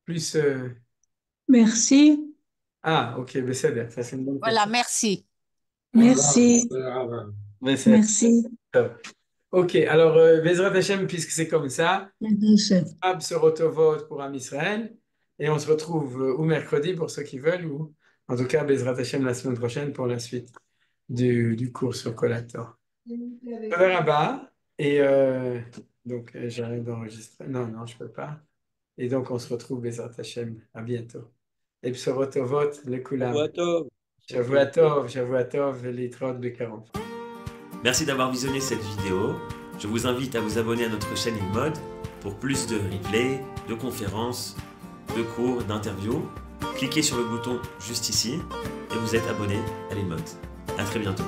Plus. Merci, Ah, ok, Besséder, ça c'est une bonne Voilà, question. merci. merci, Besséder. merci. Ok, alors Bezrat Hashem, puisque c'est comme ça. Ab se retovot pour Am Israël. Et on se retrouve ou mercredi pour ceux qui veulent, ou en tout cas Bezrat Hashem la semaine prochaine pour la suite du cours sur Collator. Toda Rabba. Et donc j'arrête d'enregistrer. Non, non, je ne peux pas. Et donc on se retrouve Bezrat Hashem. À bientôt. Et Bsorot Tovot, le Kulam. Shavua Tov, Litrot Bekaron. Merci d'avoir visionné cette vidéo. Je vous invite à vous abonner à notre chaîne InMode pour plus de replays, de conférences, de cours, d'interviews. Cliquez sur le bouton juste ici et vous êtes abonné à l'InMode. À très bientôt.